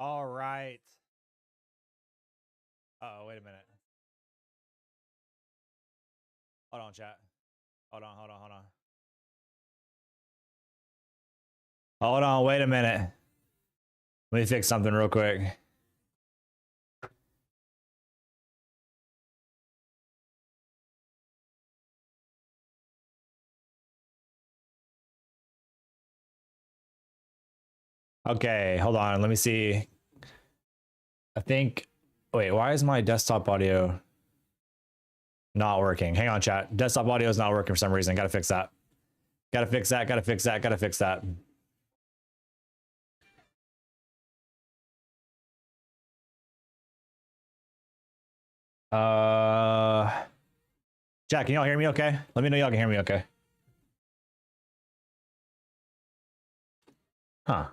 All right. Uh-oh, wait a minute. Hold on, chat. Hold on. Hold on, wait a minute. Let me fix something real quick. Okay, hold on. Let me see. I think, wait, why is my desktop audio not working? Hang on, chat. Desktop audio is not working for some reason. Gotta fix that. Gotta fix that. Chat, can y'all hear me okay? Let me know y'all can hear me okay. Huh.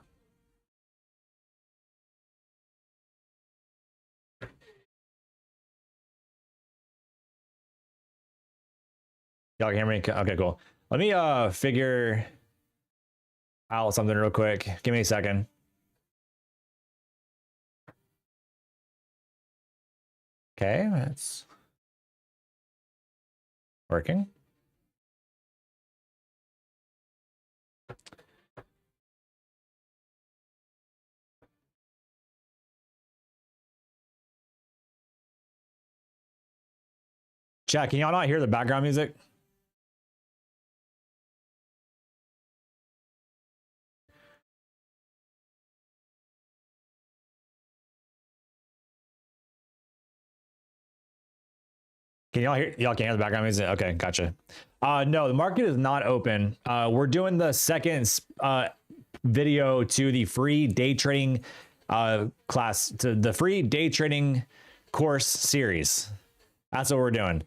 Y'all can hear me? Okay, cool. Let me figure out something real quick. Give me a second. Okay, it's working. Chat, can y'all not hear the background music? Can y'all hear? Y'all can't hear the background music? Okay, gotcha. No, the market is not open. We're doing the second video to the free day trading class, to the free day trading course series. That's what we're doing.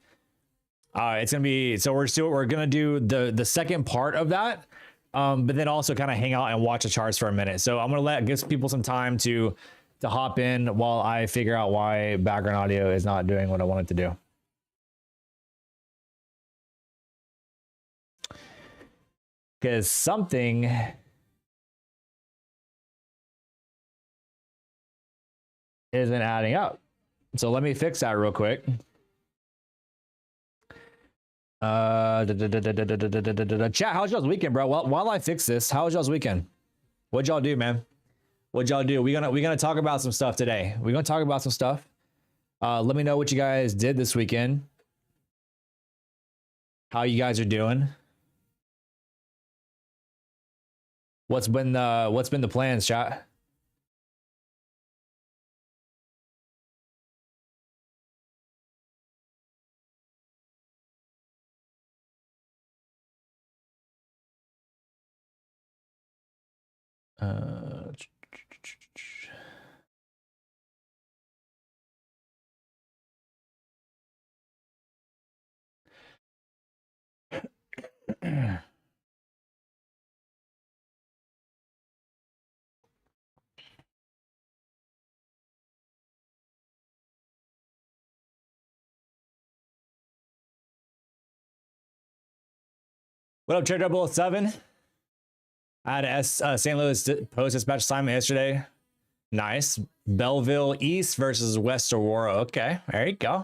It's gonna be, so we're gonna do the second part of that, but then also kind of hang out and watch the charts for a minute. So I'm gonna give people some time to hop in while I figure out why background audio is not doing what I want it to do. Because something isn't adding up. So let me fix that real quick. Chat, how's y'all's weekend, bro? Well, while I fix this, how was y'all's weekend? What'd y'all do, man? What'd y'all do? We're gonna talk about some stuff today. We're gonna talk about some stuff. Let me know what you guys did this weekend. How you guys are doing. What's been the plans, chat? What up, Trade 007? I had a St. Louis Post Dispatch assignment yesterday. Nice. Belleville East versus West Aurora. Okay, there you go.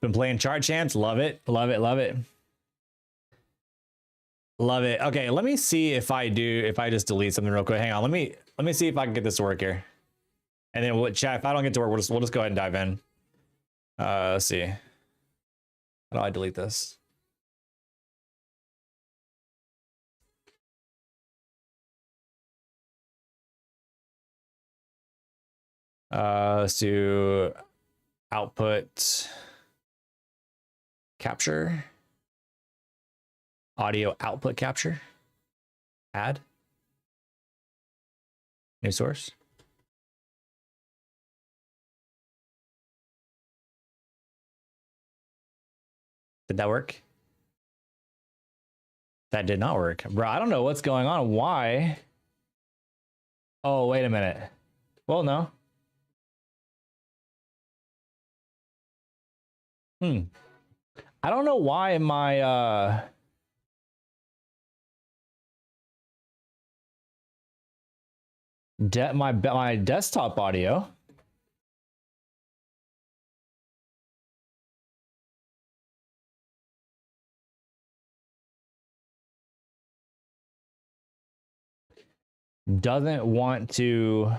Been playing chart champs. Love it. Okay, let me see if I just delete something real quick. Hang on. Let me see if I can get this to work here. And then what, chat, if I don't get to work, we'll just go ahead and dive in. Let's see. How do I delete this? Let's do output capture, audio output capture, add, new source. Did that work? That did not work. Bro, I don't know what's going on. Why? Oh, wait a minute. Well, no. I don't know why my My desktop audio. Doesn't want to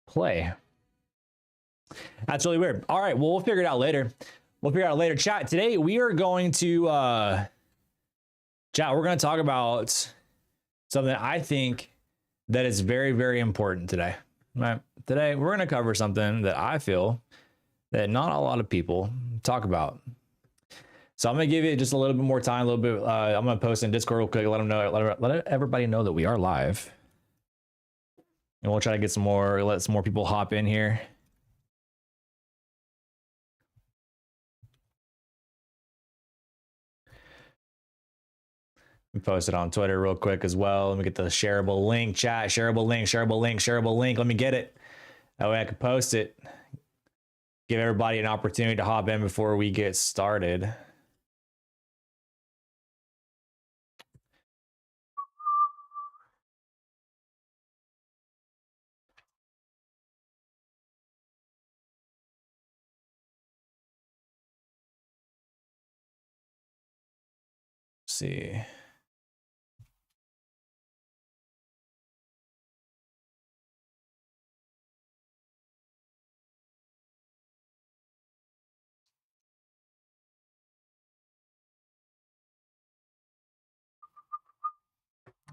play. That's really weird. All right, well, we'll figure it out later. We'll figure it out later. Chat, today we are going to chat, we're going to talk about something I think that is very, very important today. Right? Today we're going to cover something that I feel that not a lot of people talk about. So I'm going to give you just a little bit more time, a little bit. I'm going to post in Discord real quick, let them know, let everybody know that we are live. And we'll try to get some more, let some more people hop in here. Post it on Twitter real quick as well. Let me get the shareable link, chat, shareable link, shareable link, shareable link. Let me get it. That way I can post it. Give everybody an opportunity to hop in before we get started. Let's see.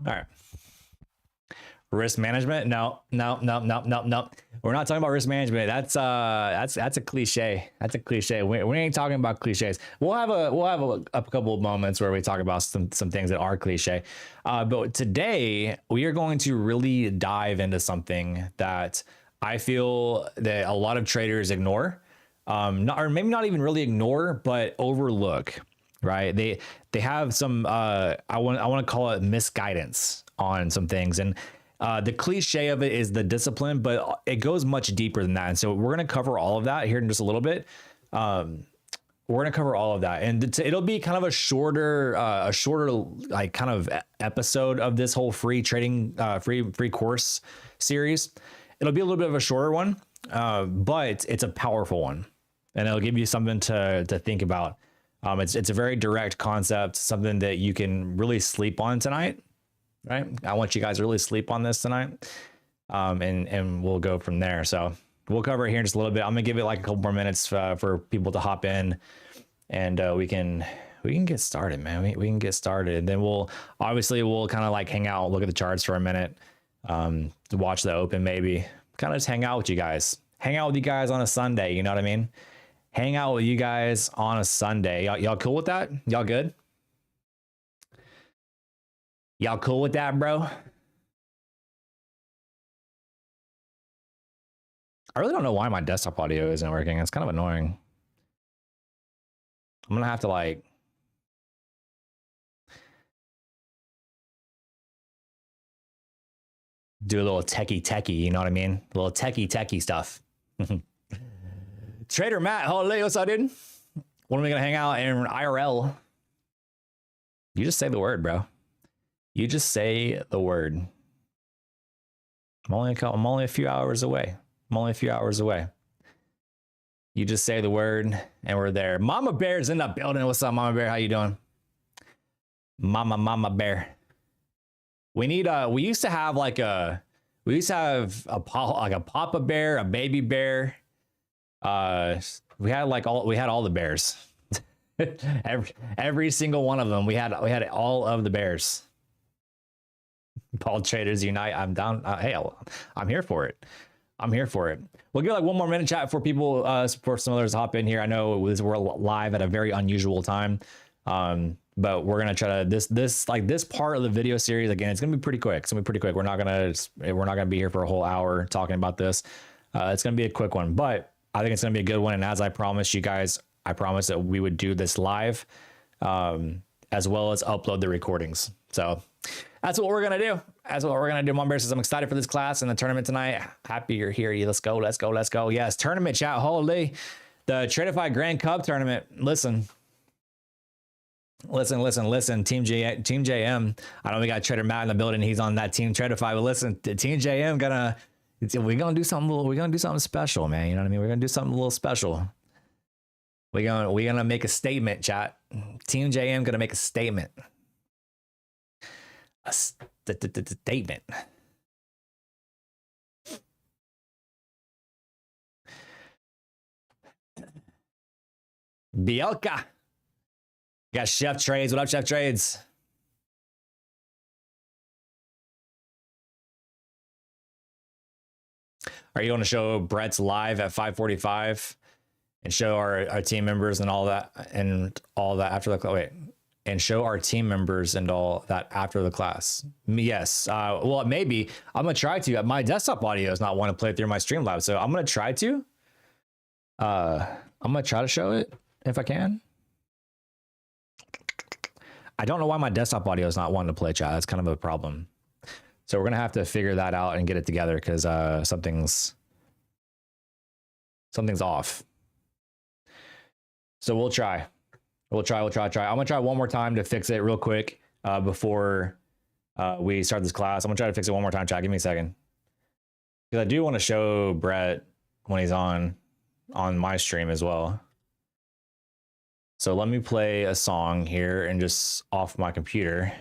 All right. Risk management? No. We're not talking about risk management. That's a cliche. That's a cliche. We ain't talking about cliches. We'll have a couple of moments where we talk about some things that are cliche. But today we are going to really dive into something that I feel that a lot of traders ignore, or maybe not even really ignore, but overlook. Right? They have some I want to call it misguidance on some things. And the cliche of it is the discipline, but it goes much deeper than that. And so we're going to cover all of that here in just a little bit. We're going to cover all of that, and it'll be kind of a shorter like kind of episode of this whole free trading, free course series. It'll be a little bit of a shorter one, but it's a powerful one, and it'll give you something to think about. It's a very direct concept, something that you can really sleep on tonight. Right? I want you guys to really sleep on this tonight. And we'll go from there. So we'll cover it here in just a little bit. I'm gonna give it like a couple more minutes for people to hop in, and we can get started, man. We can get started, and then we'll kind of like hang out, look at the charts for a minute, watch the open, maybe kind of just hang out with you guys. Hang out with you guys on a Sunday. You know what I mean? Hang out with you guys on a Sunday. Y'all cool with that? Y'all good? Y'all cool with that, bro? I really don't know why my desktop audio isn't working. It's kind of annoying. I'm gonna have to like do a little techie, you know what I mean? A little techie stuff. Trader Matt, holy, what's up, dude? When are we gonna hang out in IRL? You just say the word, bro. You just say the word. I'm only a few hours away. You just say the word, and we're there. Mama Bear's in the building. What's up, Mama Bear? How you doing? Mama Bear. We used to have a Papa Bear, a Baby Bear. We had all the bears. every single one of them. We had all of the bears. Paul Traders Unite. I'm down. Hey, I'm here for it. We'll give like one more minute chat for people, for some others to hop in here. I know we're live at a very unusual time, but we're gonna try to this part of the video series again. It's gonna be pretty quick. We're not gonna be here for a whole hour talking about this. It's gonna be a quick one, but I think it's gonna be a good one. And as I promised you guys, I promised that we would do this live, as well as upload the recordings. So that's what we're gonna do. Mom Bear says, I'm excited for this class and the tournament tonight. Happy you're here. Let's go. Yes, tournament chat. Holy, the Tradeify Grand Cup tournament. Listen, Listen. Team JM. I know we got Trader Matt in the building. He's on that team Traderify. But listen, Team JM we're gonna do something special, man. You know what I mean? We're gonna do something a little special. We're gonna make a statement, chat. Team JM gonna make a statement. A statement. Bielka. Got Chef Trades. What up, Chef Trades? Are you going to show Brett's live at 5:45 and show our team members and all that after the wait and show our team members and all that after the class? Yes. Well, maybe I'm gonna try to. My desktop audio is not want to play through my Streamlabs, so I'm gonna try to. I'm gonna try to show it if I can. I don't know why my desktop audio is not wanting to play, chat. That's kind of a problem. So we're gonna have to figure that out and get it together because something's off. So we'll try. I'm gonna try one more time to fix it real quick before we start this class. I'm gonna try to fix it one more time, chat. Give me a second. Because I do want to show Brett when he's on my stream as well. So let me play a song here and just off my computer.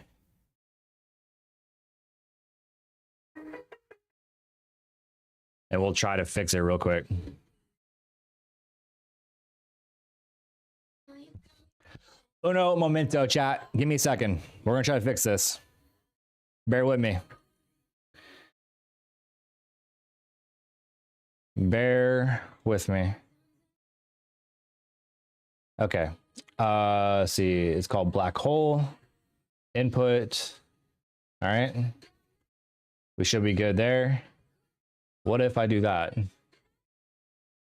And we'll try to fix it real quick. Uno momento, chat. Give me a second. We're gonna try to fix this. Bear with me. Bear with me. Okay. Let's see. It's called Black Hole. Input. All right. We should be good there. What if I do that?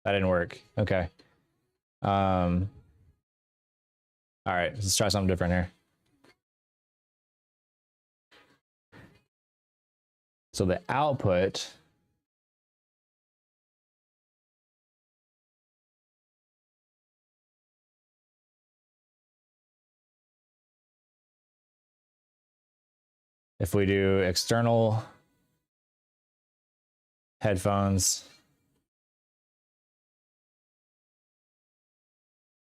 That didn't work. Okay. All right. Let's try something different here. So the output. If we do external headphones,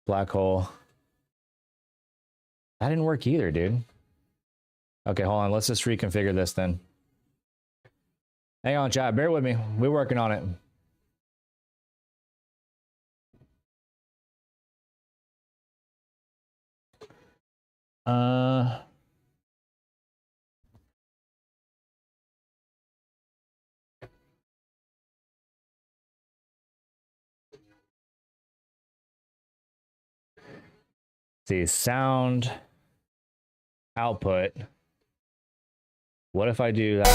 black hole. That didn't work either, dude. Okay, hold on. Let's just reconfigure this then. Hang on, chat. Bear with me. We're working on it. See, sound output. What if I do that?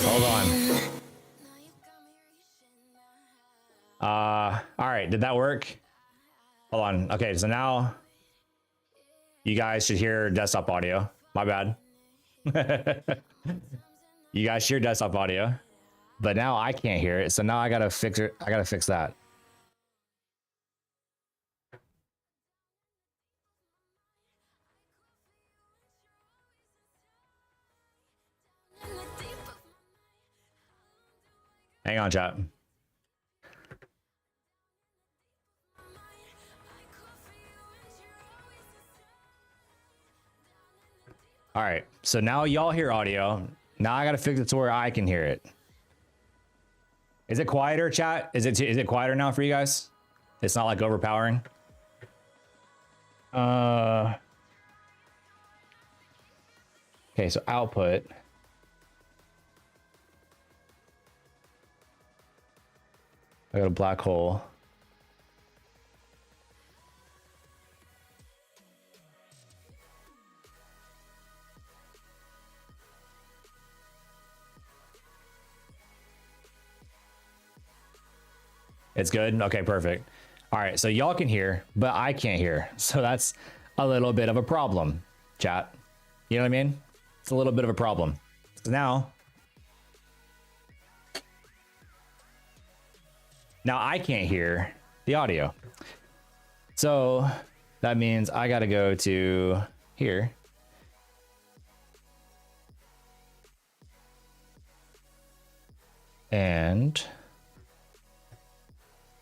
Hold on. All right, did that work? Hold on. Okay, so now you guys should hear desktop audio. My bad. You guys hear desktop audio, but now I can't hear it. So now I gotta fix it. I gotta fix that. Hang on, chat. All right, so now y'all hear audio. Now I gotta fix it to where I can hear it. Is it quieter, chat? Is it quieter now for you guys? It's not like overpowering. Okay, so output. I got a black hole. It's good. Okay, perfect. All right, so y'all can hear, but I can't hear. So that's a little bit of a problem, chat. You know what I mean? It's a little bit of a problem. So now I can't hear the audio. So that means I got to go to here. And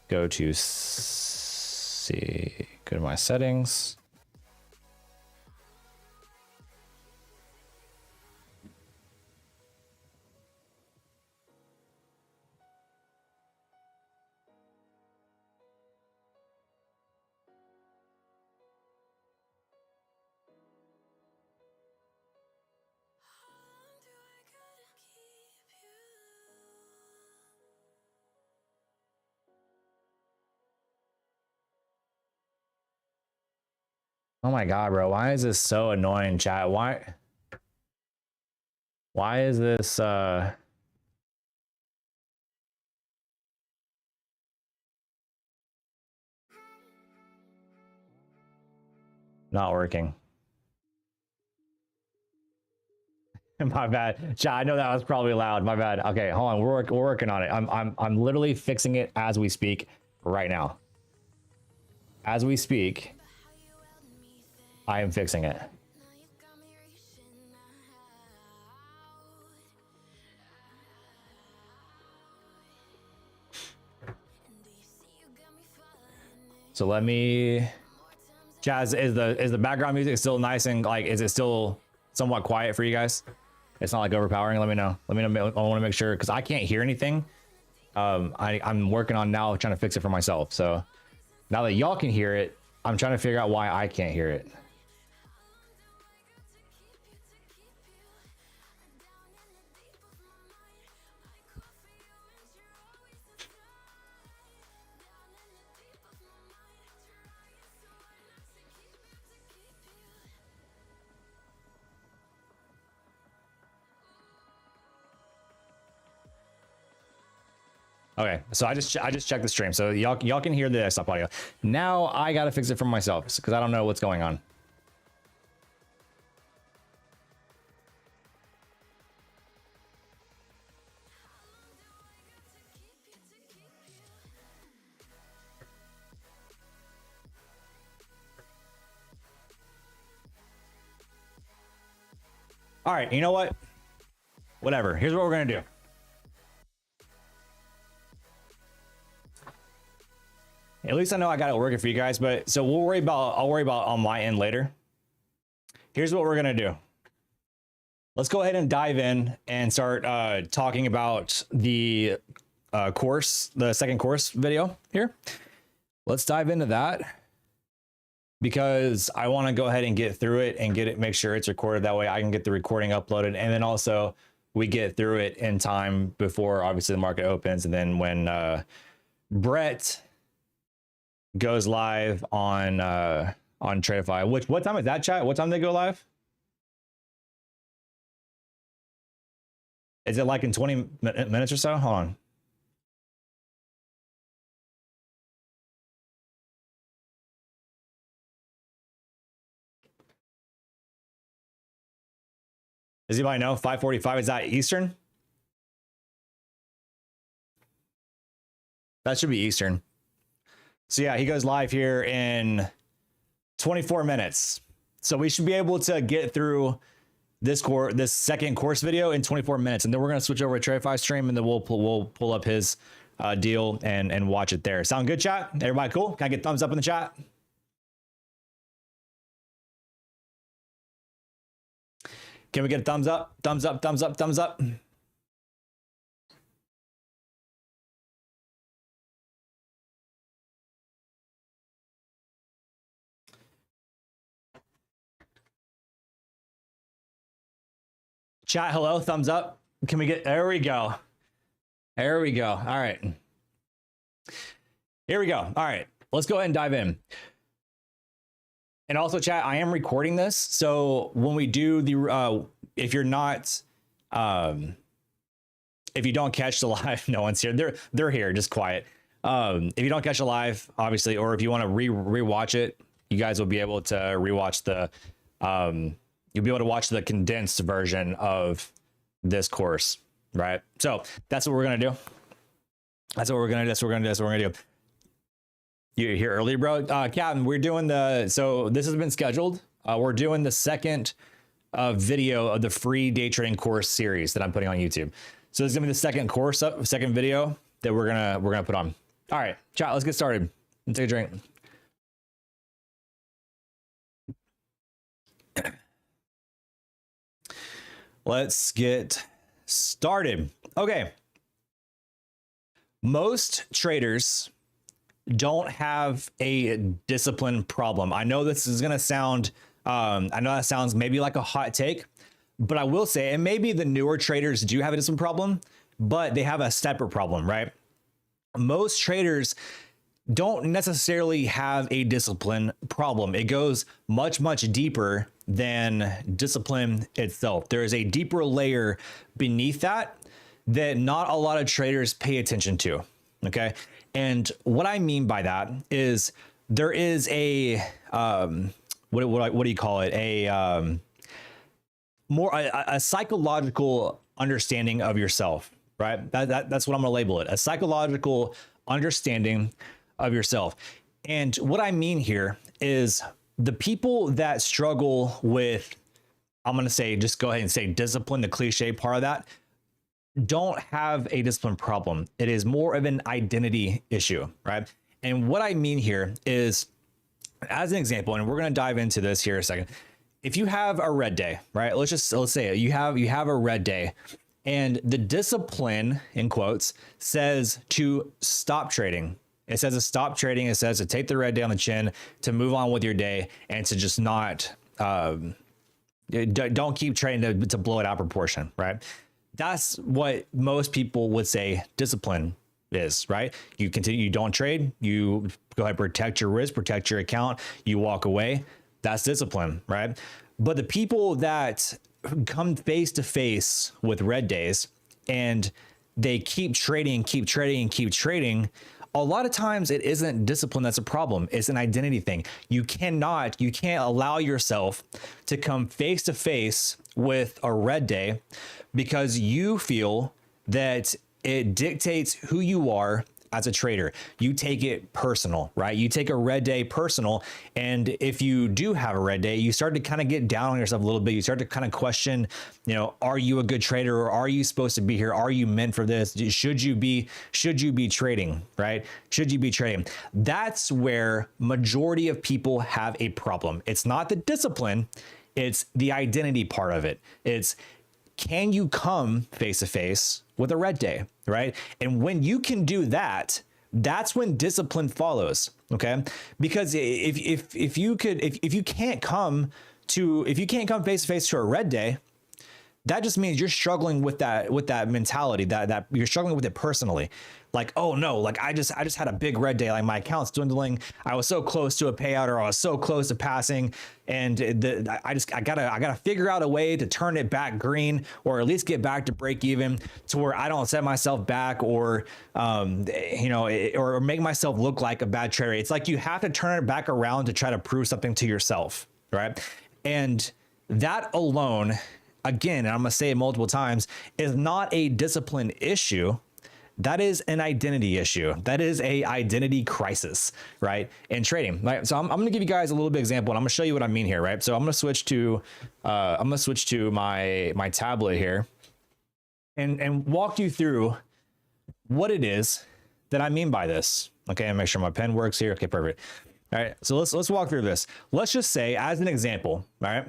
go to go to my settings. Oh my God, bro. Why is this so annoying, chat? Why is this not working? My bad, chat. I know that was probably loud. My bad. Okay, hold on. We're working on it. I'm literally fixing it as we speak right now. As we speak, I am fixing it. So let me. Jazz, is the background music still nice and like? Is it still somewhat quiet for you guys? It's not like overpowering. Let me know. Let me know. I want to make sure because I can't hear anything. I'm working on now trying to fix it for myself. So now that y'all can hear it, I'm trying to figure out why I can't hear it. Okay, so I just checked the stream, so y'all can hear the desktop audio. Now I gotta fix it for myself because I don't know what's going on. All right, you know what? Whatever. Here's what we're gonna do. At least I know I got it working for you guys, but so I'll worry about on my end later. Here's what we're gonna do. Let's go ahead and dive in and start talking about the course, the second course video here. Let's dive into that because I want to go ahead and get through it and make sure it's recorded. That way I can get the recording uploaded, and then also we get through it in time before obviously the market opens, and then when Brett goes live on Tradeify. What time is that, chat? What time they go live? Is it like in 20 minutes or so? Hold on. Does anybody know? 5:45, is that Eastern? That should be Eastern. So yeah, he goes live here in 24 minutes. So we should be able to get through this second course video in 24 minutes. And then we're going to switch over to Tradeify stream, and then we'll pull up his deal and watch it there. Sound good, chat? Everybody cool? Can I get thumbs up in the chat? Can we get a thumbs up? Thumbs up, thumbs up, thumbs up. Chat, hello, thumbs up. Can we get, there we go. There we go. All right. Here we go. All right, let's go ahead and dive in. And also, chat, I am recording this. So when we do the, if you're not, if you don't catch the live, no one's here. They're here, just quiet. If you don't catch it live, obviously, or if you want to rewatch it, you guys will be able to rewatch the, you'll be able to watch the condensed version of this course, right? So that's what we're gonna do. That's what we're gonna do. That's what we're gonna do. That's what we're gonna do. You here early, bro? Captain, we're doing the, so this has been scheduled. We're doing the second video of the free day trading course series that I'm putting on YouTube. So this is gonna be the second course up, second video that we're gonna put on. All right, chat, let's get started. Let's take a drink. Let's get started. Okay. Most traders don't have a discipline problem. I know this is going to sound, I know that sounds maybe like a hot take, but I will say, and maybe the newer traders do have a discipline problem, but they have a separate problem, right? Most traders don't necessarily have a discipline problem. It goes much, much deeper than discipline itself. There is a deeper layer beneath that not a lot of traders pay attention to, okay? And what I mean by that is there is a, what do you call it? A psychological understanding of yourself, right? That's what I'm gonna label it, a psychological understanding of yourself. And what I mean here is the people that struggle with, I'm gonna say, just go ahead and say discipline, the cliche part of that, don't have a discipline problem. It is more of an identity issue, right? And what I mean here is, as an example, and we're going to dive into this here in a second. If you have a red day, right? Let's say it. You have a red day, and the discipline, in quotes, says to stop trading. It says to stop trading. It says to take the red day on the chin, to move on with your day, and to just not don't keep trading to blow it out of proportion, right? That's what most people would say discipline is, right? You continue, you don't trade, you go ahead, protect your risk, protect your account, you walk away. That's discipline, right? But the people that come face to face with red days and they keep trading, a lot of times it isn't discipline that's a problem. It's an identity thing. You can't allow yourself to come face to face with a red day because you feel that it dictates who you are as a trader. You take it personal, right? You take a red day personal. And if you do have a red day, you start to kind of get down on yourself a little bit. You start to kind of question, are you a good trader, or are you supposed to be here? Are you meant for this? Should you be trading, right? Should you be trading? That's where majority of people have a problem. It's not the discipline, it's the identity part of it. It's, can you come face to face with a red day, right? And when you can do that, that's when discipline follows, okay? Because if you can't come face to face to a red day, that just means you're struggling with that mentality, that you're struggling with it personally. Like, oh no, like I just had a big red day, like my account's dwindling. I was so close to a payout, or I was so close to passing, and I gotta figure out a way to turn it back green, or at least get back to break even, to where I don't set myself back, or or make myself look like a bad trader. It's like you have to turn it back around to try to prove something to yourself, right? And that alone, again, and I'm gonna say it multiple times, is not a discipline issue. That is an identity issue. That is a identity crisis, right? In trading, right? So I'm gonna give you guys a little bit example, and I'm gonna show you what I mean here, right? So I'm gonna switch to my tablet here, and walk you through what it is that I mean by this. Okay, and make sure my pen works here. Okay, perfect. All right, so let's walk through this. Let's just say, as an example, all right?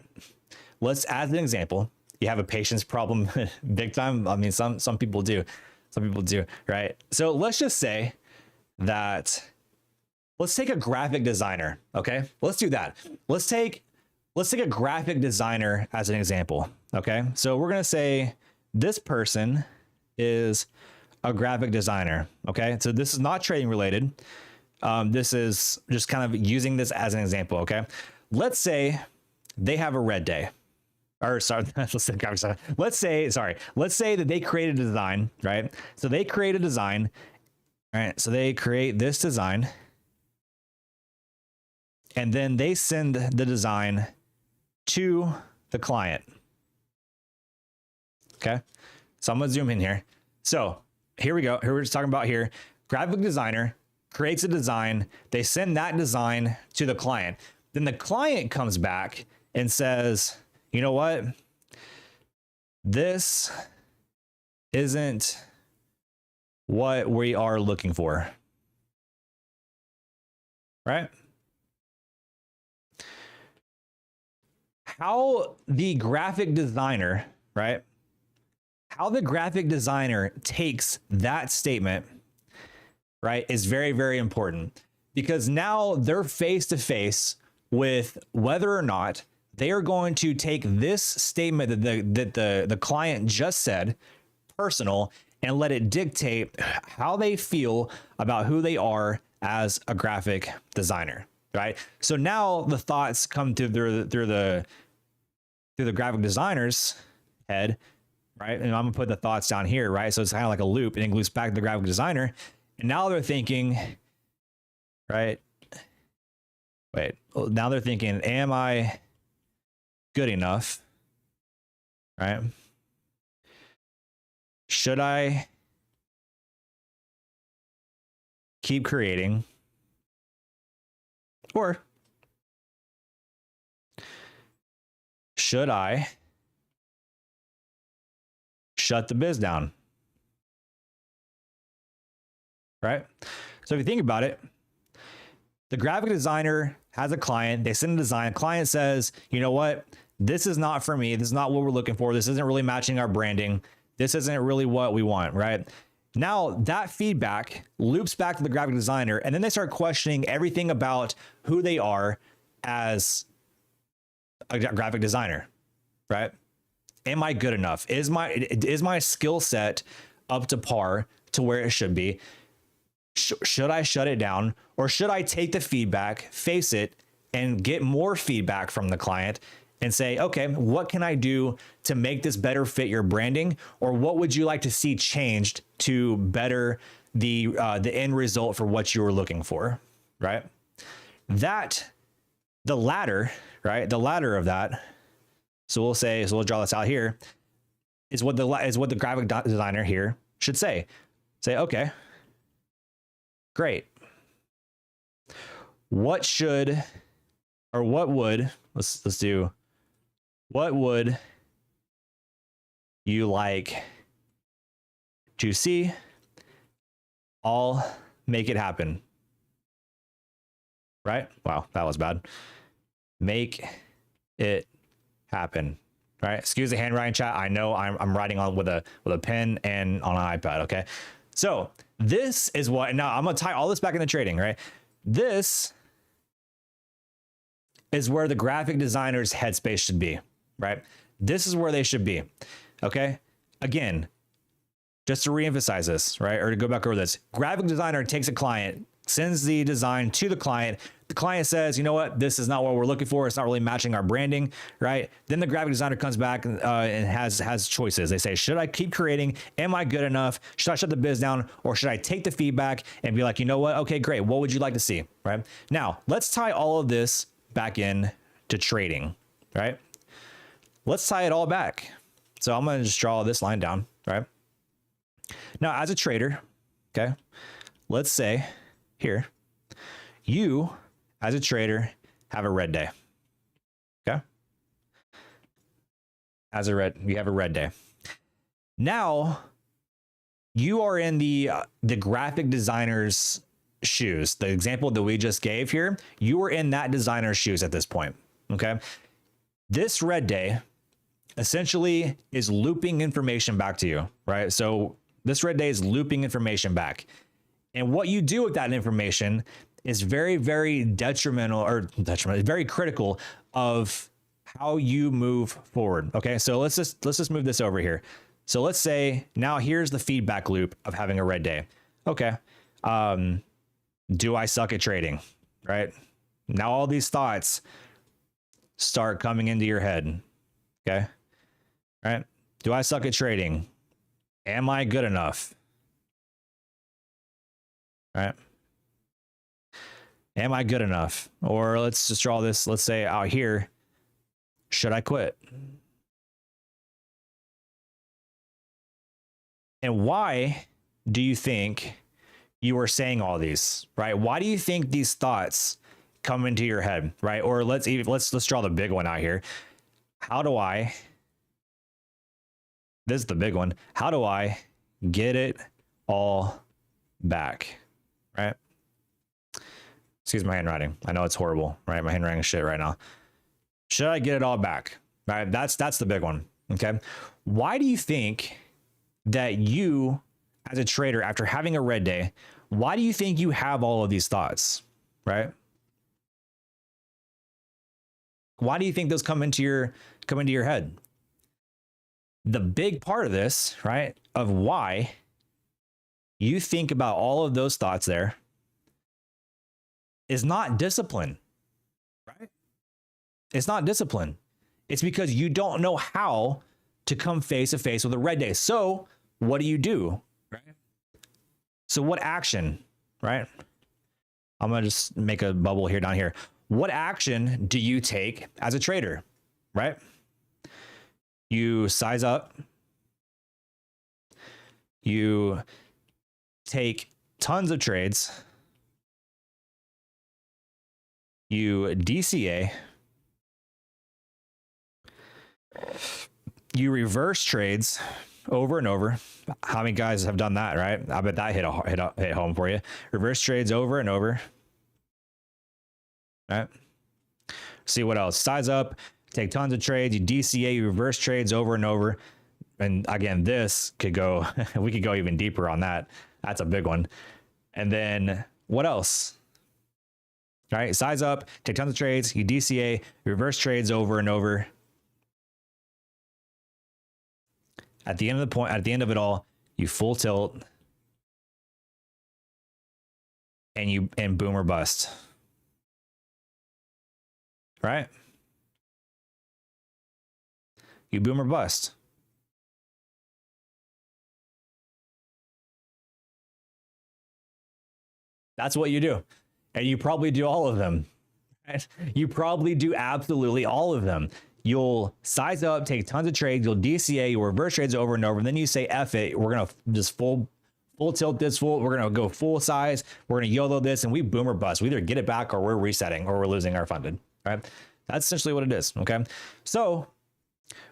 As an example, you have a patience problem, big time. I mean, some people do. Some people do, right? So let's just say that, let's take a graphic designer, okay? Let's do that. Let's take a graphic designer as an example, okay? So we're gonna say this person is a graphic designer, okay? So this is not trading related. This is just kind of using this as an example, okay? Let's say they have a red day. Or sorry, let's say that they created a design, right? So they create a design, All right, so they create this design, and then they send the design to the client. Okay, so I'm gonna zoom in here. So here we go. Here we're just talking about here. Graphic designer creates a design. They send that design to the client. Then the client comes back and says, you know what? This isn't what we are looking for. Right? How the graphic designer, right? How the graphic designer takes that statement, right, is very, very important, because now they're face to face with whether or not they are going to take this statement that the client just said personal and let it dictate how they feel about who they are as a graphic designer, right? So now the thoughts come through the graphic designer's head, right? And I'm gonna put the thoughts down here, right? So it's kind of like a loop, and it loops back to the graphic designer. And now they're thinking, right? Wait, now they're thinking, am I good enough? Right? Should I keep creating? Or should I shut the biz down? Right? So if you think about it, the graphic designer has a client, they send a design, client says, you know what? This is not for me. This is not what we're looking for. This isn't really matching our branding. This isn't really what we want, right? Now that feedback loops back to the graphic designer, and then they start questioning everything about who they are as a graphic designer, right? Am I good enough? Is my skill set up to par to where it should be? Should I shut it down, or should I take the feedback, face it, and get more feedback from the client and say, okay, what can I do to make this better fit your branding? Or what would you like to see changed to better the end result for what you were looking for, right? The latter, right? The latter of that. So we'll draw this out here, is what the graphic designer here should say. Say, okay, great. What would you like to see? I'll make it happen. Right? Wow, that was bad. Make it happen. All right. Excuse the handwriting, chat. I know I'm writing on with a pen and on an iPad. Okay. So this is what, now I'm gonna tie all this back into trading, right? This is where the graphic designer's headspace should be, right? This is where they should be. Okay. Again, just to reemphasize this, right? Or to go back over this, graphic designer takes a client, sends the design to the client. The client says, you know what, this is not what we're looking for. It's not really matching our branding, right? Then the graphic designer comes back and has choices. They say, should I keep creating? Am I good enough? Should I shut the biz down? Or should I take the feedback and be like, you know what? Okay, great. What would you like to see, right? Now, let's tie all of this back in to trading, right? Let's tie it all back. So I'm going to just draw this line down, right? Now, as a trader, okay, let's say here, you as a trader have a red day. Okay. You have a red day. Now you are in the graphic designer's shoes. The example that we just gave here, you are in that designer's shoes at this point. Okay. This red day essentially is looping information back to you, right? So this red day is looping information back. And what you do with that information is very, very very critical of how you move forward. Okay, so let's just move this over here. So let's say now here's the feedback loop of having a red day. Okay, do I suck at trading? Right now, all these thoughts start coming into your head. Okay, right? Do I suck at trading? Am I good enough? right? Am I good enough? Or let's just draw this, let's say out here, should I quit? And why do you think you are saying all these, right? Why do you think these thoughts come into your head, right? Or let's draw the big one out here. How do I, this is the big one. How do I get it all back, right? Excuse my handwriting. I know it's horrible, right? My handwriting is shit right now. Should I get it all back? Right? That's the big one. Okay. Why do you think that you, as a trader, after having a red day, why do you think you have all of these thoughts? Right? Why do you think those come into your head? The big part of this, right, of why you think about all of those thoughts there is not discipline, right? It's not discipline. It's because you don't know how to come face to face with a red day. So what do? Right? So what action, right? I'm going to just make a bubble here down here. What action do you take as a trader, right? You size up. You take tons of trades. You DCA. You reverse trades over and over. How many guys have done that, right? I bet that hit home for you. Reverse trades over and over. Right? See what else? Size up, take tons of trades, you DCA, you reverse trades over and over. And again, this could go, we could go even deeper on that. That's a big one. And then what else? All right, size up, take tons of trades, you DCA, reverse trades over and over. At the end of it all, you full tilt and boom or bust. Right? You boom or bust. That's what you do. And you probably do all of them. Right? You probably do absolutely all of them. You'll size up, take tons of trades, you'll DCA, you'll reverse trades over and over, and then you say, F it, we're going to just full tilt this full, we're going to go full size, we're going to YOLO this, and we boom or bust. We either get it back or we're resetting or we're losing our funded, right? That's essentially what it is, okay? So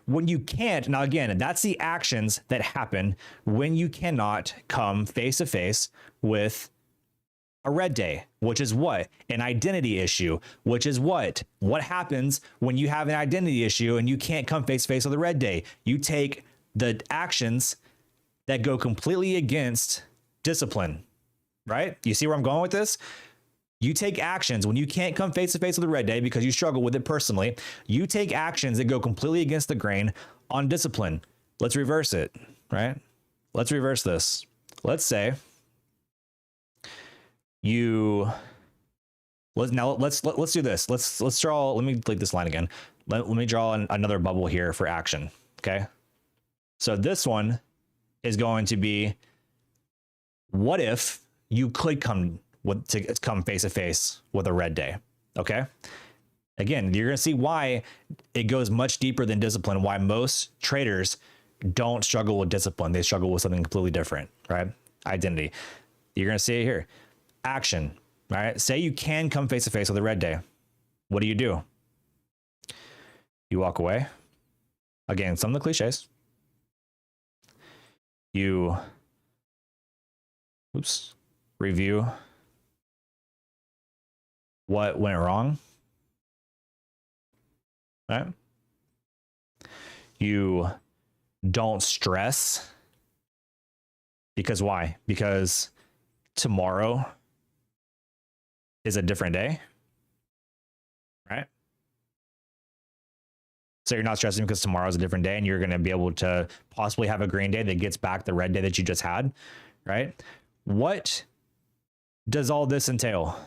when you can't, now again, that's the actions that happen when you cannot come face to face with a red day, which is what? An identity issue, which is what? What happens when you have an identity issue and you can't come face to face with a red day? You take the actions that go completely against discipline, right? You see where I'm going with this? You take actions when you can't come face to face with a red day because you struggle with it personally. You take actions that go completely against the grain on discipline. Let's reverse it, right? Let's reverse this. Let's say let's do this. Let's draw. Let me click this line again. Let me draw another bubble here for action. Okay. So this one is going to be, what if you could come face to face with a red day? Okay. Again, you're going to see why it goes much deeper than discipline, why most traders don't struggle with discipline. They struggle with something completely different, right? Identity. You're going to see it here. Action, right? Say you can come face to face with a red day. What do? You walk away. Again, some of the cliches. You, review what went wrong, right? You don't stress. Because why? Because tomorrow is a different day, right? So you're not stressing because tomorrow is a different day and you're going to be able to possibly have a green day that gets back the red day that you just had, right? What does all this entail,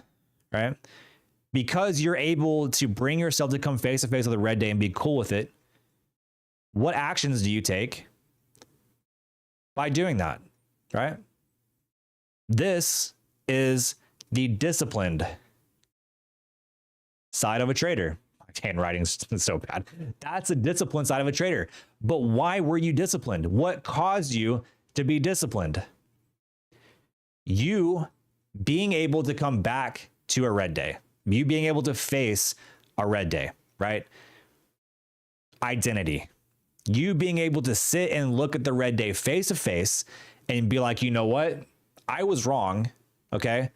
right? Because you're able to bring yourself to come face to face with a red day and be cool with it, what actions do you take by doing that, right? This is the disciplined side of a trader. Handwriting's so bad. That's a disciplined side of a trader. But why were you disciplined? What caused you to be disciplined? You being able to come back to a red day, you being able to face a red day, right? Identity. You being able to sit and look at the red day face to face and be like, you know what? I was wrong. Okay.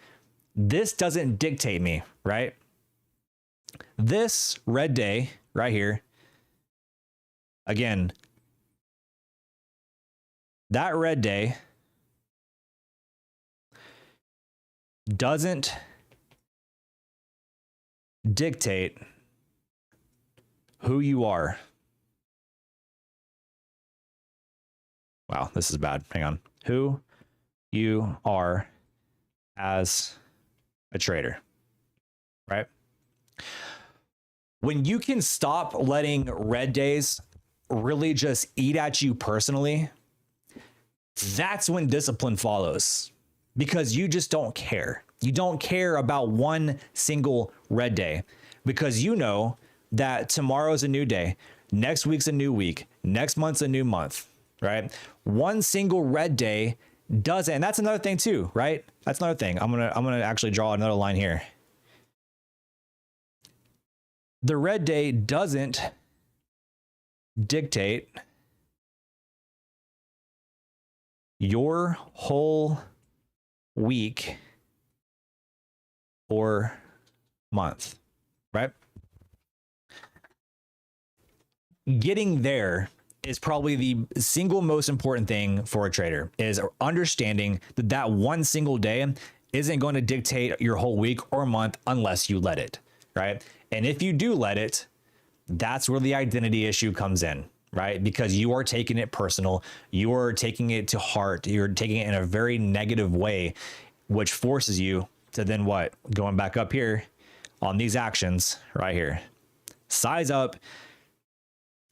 This doesn't dictate me, right? This red day right here, again, that red day doesn't dictate who you are. Wow, this is bad. Hang on. Who you are as a trader, right? When you can stop letting red days really just eat at you personally, that's when discipline follows, because you just don't care. You don't care about one single red day, because you know that tomorrow's a new day, next week's a new week, next month's a new month, right? One single red day doesn't, and that's another thing too, right? That's another thing. I'm gonna actually draw another line here. The red day doesn't dictate your whole week or month, right? Getting there is probably the single most important thing for a trader, is understanding that that one single day isn't going to dictate your whole week or month unless you let it, right? And if you do let it, that's where the identity issue comes in, right? Because you are taking it personal. You are taking it to heart. You're taking it in a very negative way, which forces you to then what? Going back up here on these actions right here. Size up,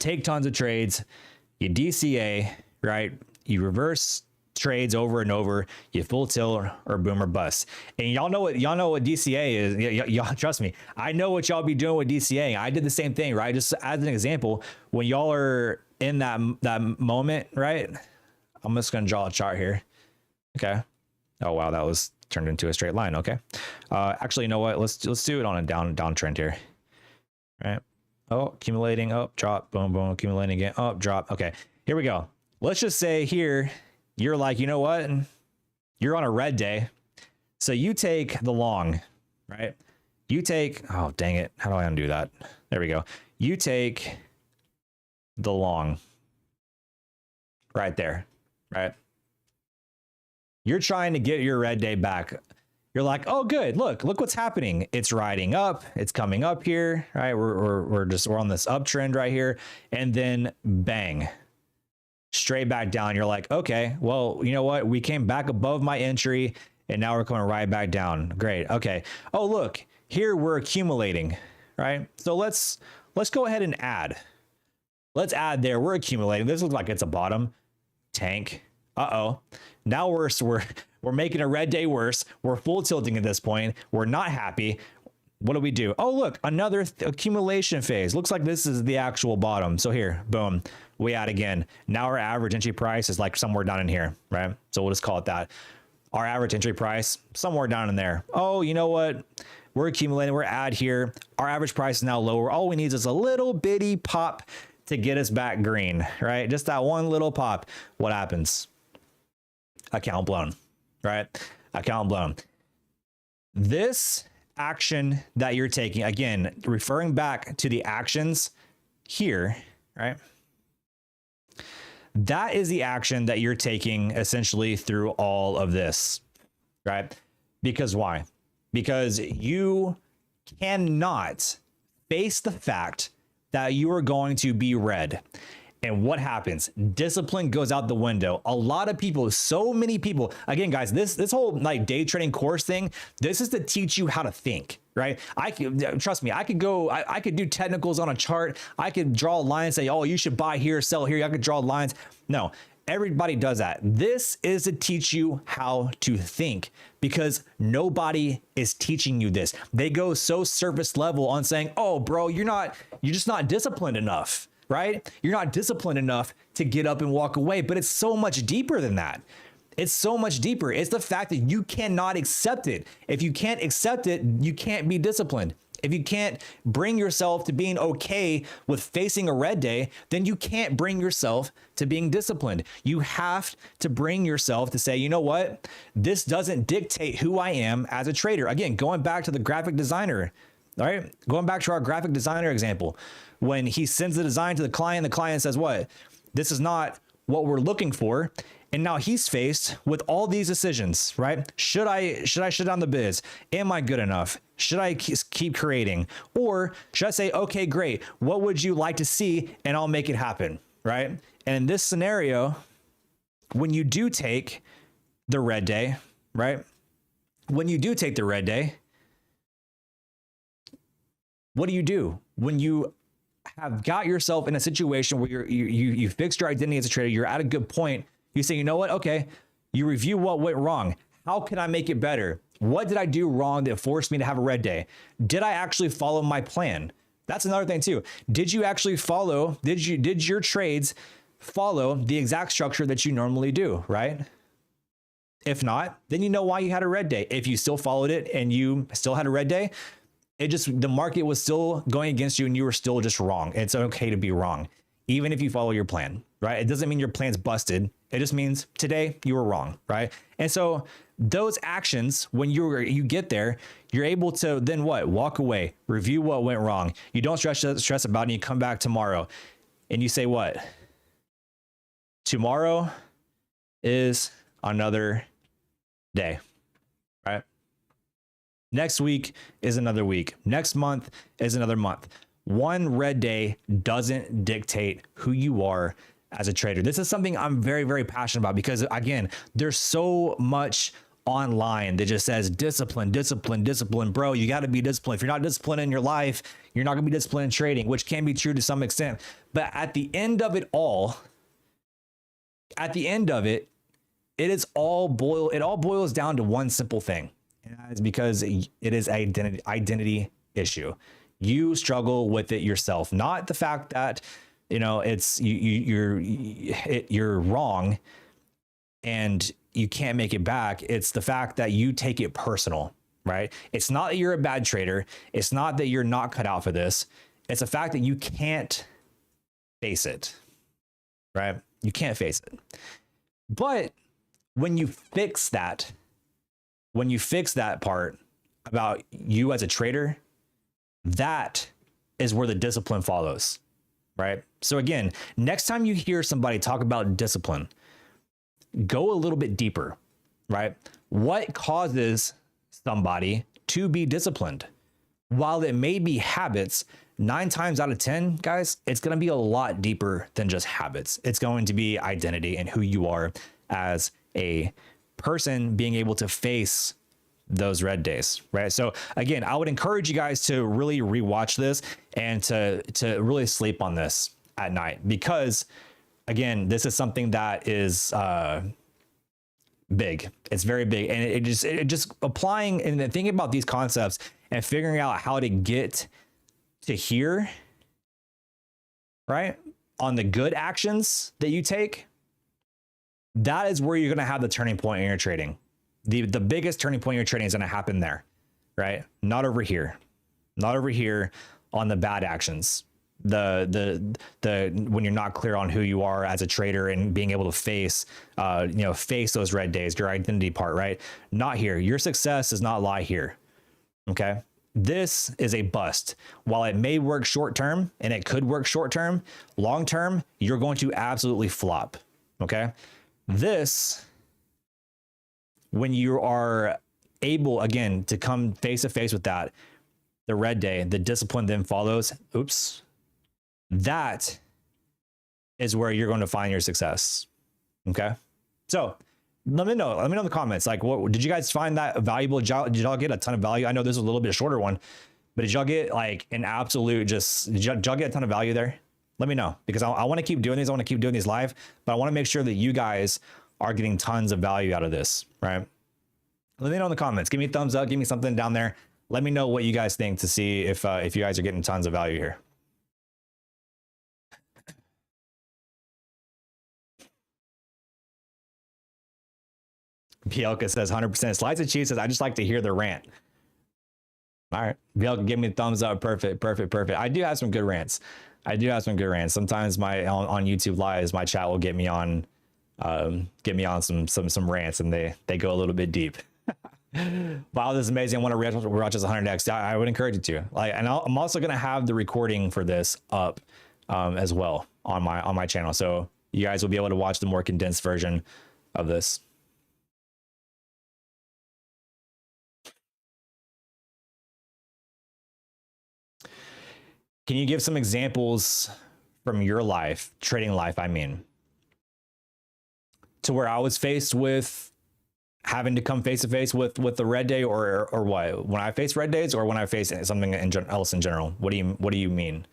take tons of trades, you DCA, right? You reverse trades over and over, you full tilt or boom or bust. And y'all know what DCA is. Y'all trust me. I know what y'all be doing with DCA. I did the same thing, right? Just as an example, when y'all are in that moment, right? I'm just gonna draw a chart here. Okay. Oh wow, that was turned into a straight line. Okay. Actually, you know what? Let's do it on a downtrend here. Right. Oh, accumulating, up, drop, boom, boom, accumulating again, up, drop. Okay, here we go. Let's just say here, you're like, you know what? You're on a red day. So you take the long, right? You take, oh, dang it. How do I undo that? There we go. You take the long right there, right? You're trying to get your red day back. You're like, oh, good. Look what's happening. It's riding up. It's coming up here, right? We're on this uptrend right here. And then bang, straight back down. You're like, okay, well, you know what? We came back above my entry and now we're coming right back down. Great. Okay. Oh, look, here we're accumulating, right? So let's go ahead and add. Let's add there. We're accumulating. This looks like it's a bottom tank. Uh-oh. Now we're making a red day worse. We're full tilting at this point. We're not happy. What do we do? Oh, look, another accumulation phase. Looks like this is the actual bottom. So here, boom, we add again. Now our average entry price is like somewhere down in here, right? So we'll just call it that. Our average entry price, somewhere down in there. Oh, you know what? We're accumulating, we're at here. Our average price is now lower. All we need is a little bitty pop to get us back green, right? Just that one little pop. What happens? Account blown, right? Account blown. This action that you're taking, again, referring back to the actions here, right? That is the action that you're taking essentially through all of this, right? Because why? Because you cannot face the fact that you are going to be red. And what happens? Discipline goes out the window. A lot of people, so many people, again, guys, this whole like day trading course thing, this is to teach you how to think, right? Trust me, I could do technicals on a chart. I could draw lines, say, oh, you should buy here, sell here. I could draw lines. No, Everybody does that. This is to teach you how to think, because nobody is teaching you this. They go so surface level on saying, oh, bro, you're just not disciplined enough, right? You're not disciplined enough to get up and walk away. But it's so much deeper than that. It's so much deeper. It's the fact that you cannot accept it. If you can't accept it, you can't be disciplined. If you can't bring yourself to being okay with facing a red day, then you can't bring yourself to being disciplined. You have to bring yourself to say, you know what? This doesn't dictate who I am as a trader. Again, going back to the graphic designer, all right? Going back to our graphic designer example, when he sends the design to the client says what? This is not what we're looking for. And now he's faced with all these decisions, right? Should I shut down the biz? Am I good enough? Should I keep creating? Or should I say, okay, great. What would you like to see? And I'll make it happen, right? And in this scenario, when you do take the red day, right? When you do take the red day, what do? When you have got yourself in a situation where you fixed your identity as a trader, you're at a good point, you say, you know what? Okay. You review what went wrong. How can I make it better? What did I do wrong that forced me to have a red day? Did I actually follow my plan? That's another thing too. Did you actually follow, did your trades follow the exact structure that you normally do, right? If not, then you know why you had a red day. If you still followed it and you still had a red day, the market was still going against you and you were still just wrong. It's okay to be wrong, even if you follow your plan, right? It doesn't mean your plan's busted. It just means today you were wrong, right? And so those actions, when you get there, you're able to then what? Walk away, review what went wrong. You don't stress about it, and you come back tomorrow and you say what? Tomorrow is another day, right? Next week is another week. Next month is another month. One red day doesn't dictate who you are as a trader. This is something I'm very, very passionate about, because again, there's so much online that just says discipline, discipline, discipline. Bro, you got to be disciplined. If you're not disciplined in your life, you're not going to be disciplined in trading, which can be true to some extent. But at the end of it all, it all boils down to one simple thing. And that is because it is an identity issue. You struggle with it yourself, not the fact that, you know, it's you're wrong and you can't make it back. It's the fact that you take it personal, right? It's not that you're a bad trader. It's not that you're not cut out for this. It's the fact that you can't face it, right? You can't face it. But when you fix that part about you as a trader, that is where the discipline follows, right? So again, next time you hear somebody talk about discipline, go a little bit deeper, right? What causes somebody to be disciplined? While it may be habits, 9 times out of 10, guys, it's going to be a lot deeper than just habits. It's going to be identity and who you are as a person, being able to face those red days, right? So again, I would encourage you guys to really rewatch this and to really sleep on this at night, because again, this is something that is big. It's very big, and it just applying and thinking about these concepts and figuring out how to get to here, right? On the good actions that you take, that is where you're going to have the turning point in your trading. The biggest turning point in your trading is going to happen there, right? Not over here, not over here on the bad actions. The when you're not clear on who you are as a trader and being able to face those red days, your identity part, right? Not here. Your success does not lie here. Okay. This is a bust. While it may work short term, and it could work short term, long term, you're going to absolutely flop. Okay. This, when you are able, again, to come face to face with that, the red day, the discipline then follows. Oops. That is where you're going to find your success. Okay. So let me know in the comments, like, what did you guys find that valuable? Did y'all get a ton of value? I know this is a little bit shorter one, but did y'all get like an absolute, did y'all get a ton of value there? Let me know, because I want to keep doing these. I want to keep doing these live, but I want to make sure that you guys are getting tons of value out of this, right? Let me know in the comments. Give me a thumbs up. Give me something down there. Let me know what you guys think to see if you guys are getting tons of value here. Bielka says 100%. Slides and Cheese says, I just like to hear the rant. All right. Bielka, give me a thumbs up. Perfect. I do have some good rants. Sometimes on YouTube Lives, my chat will get me on some rants, and they go a little bit deep. Wow, this is amazing. I want to watch this 100x. I would encourage you to. And I'm also going to have the recording for this up as well on my channel. So you guys will be able to watch the more condensed version of this. Can you give some examples from your life, trading life, I mean, to where I was faced with having to come face to face with the red day, or what? When I face red days, or when I face something else in general? What do you mean?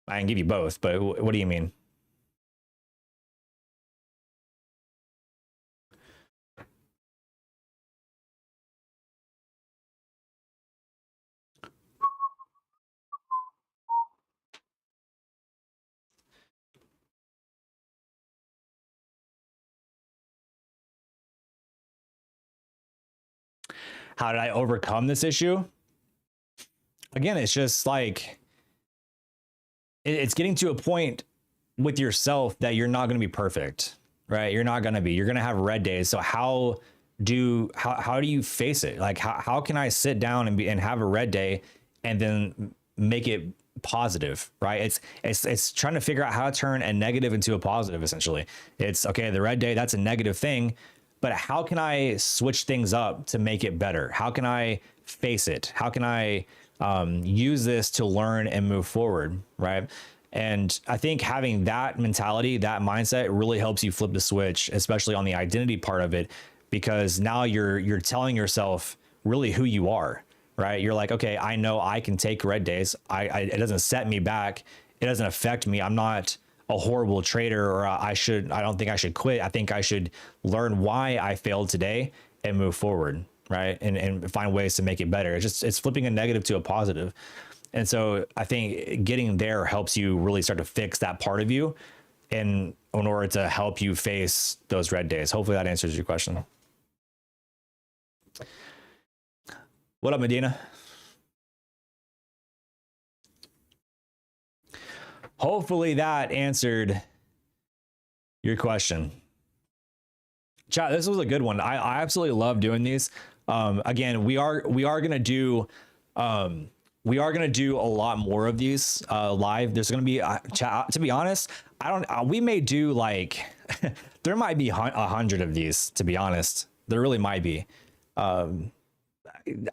I can give you both, but what do you mean? How did I overcome this issue? Again, it's just like, it's getting to a point with yourself that you're not going to be perfect, right? You're going to have red days. So how do you face it? Like, how can I sit down and have a red day and then make it positive, right? It's trying to figure out how to turn a negative into a positive. Essentially, it's okay. The red day, that's a negative thing, but how can I switch things up to make it better? How can I face it? How can I use this to learn and move forward, right? And I think having that mentality, that mindset, really helps you flip the switch, especially on the identity part of it, because now you're telling yourself really who you are, right? You're like, okay, I know I can take red days. It doesn't set me back. It doesn't affect me. I'm not a horrible trader, or I don't think I should quit. I think I should learn why I failed today and move forward, right? And find ways to make it better. It's flipping a negative to a positive. And so I think getting there helps you really start to fix that part of you in order to help you face those red days. Hopefully that answers your question. What up, Medina? Hopefully that answered your question. Chat, this was a good one. I absolutely love doing these. Again, we are gonna do a lot more of these live. There's gonna be chat. To be honest, we may do like there might be 100 of these. To be honest, there really might be.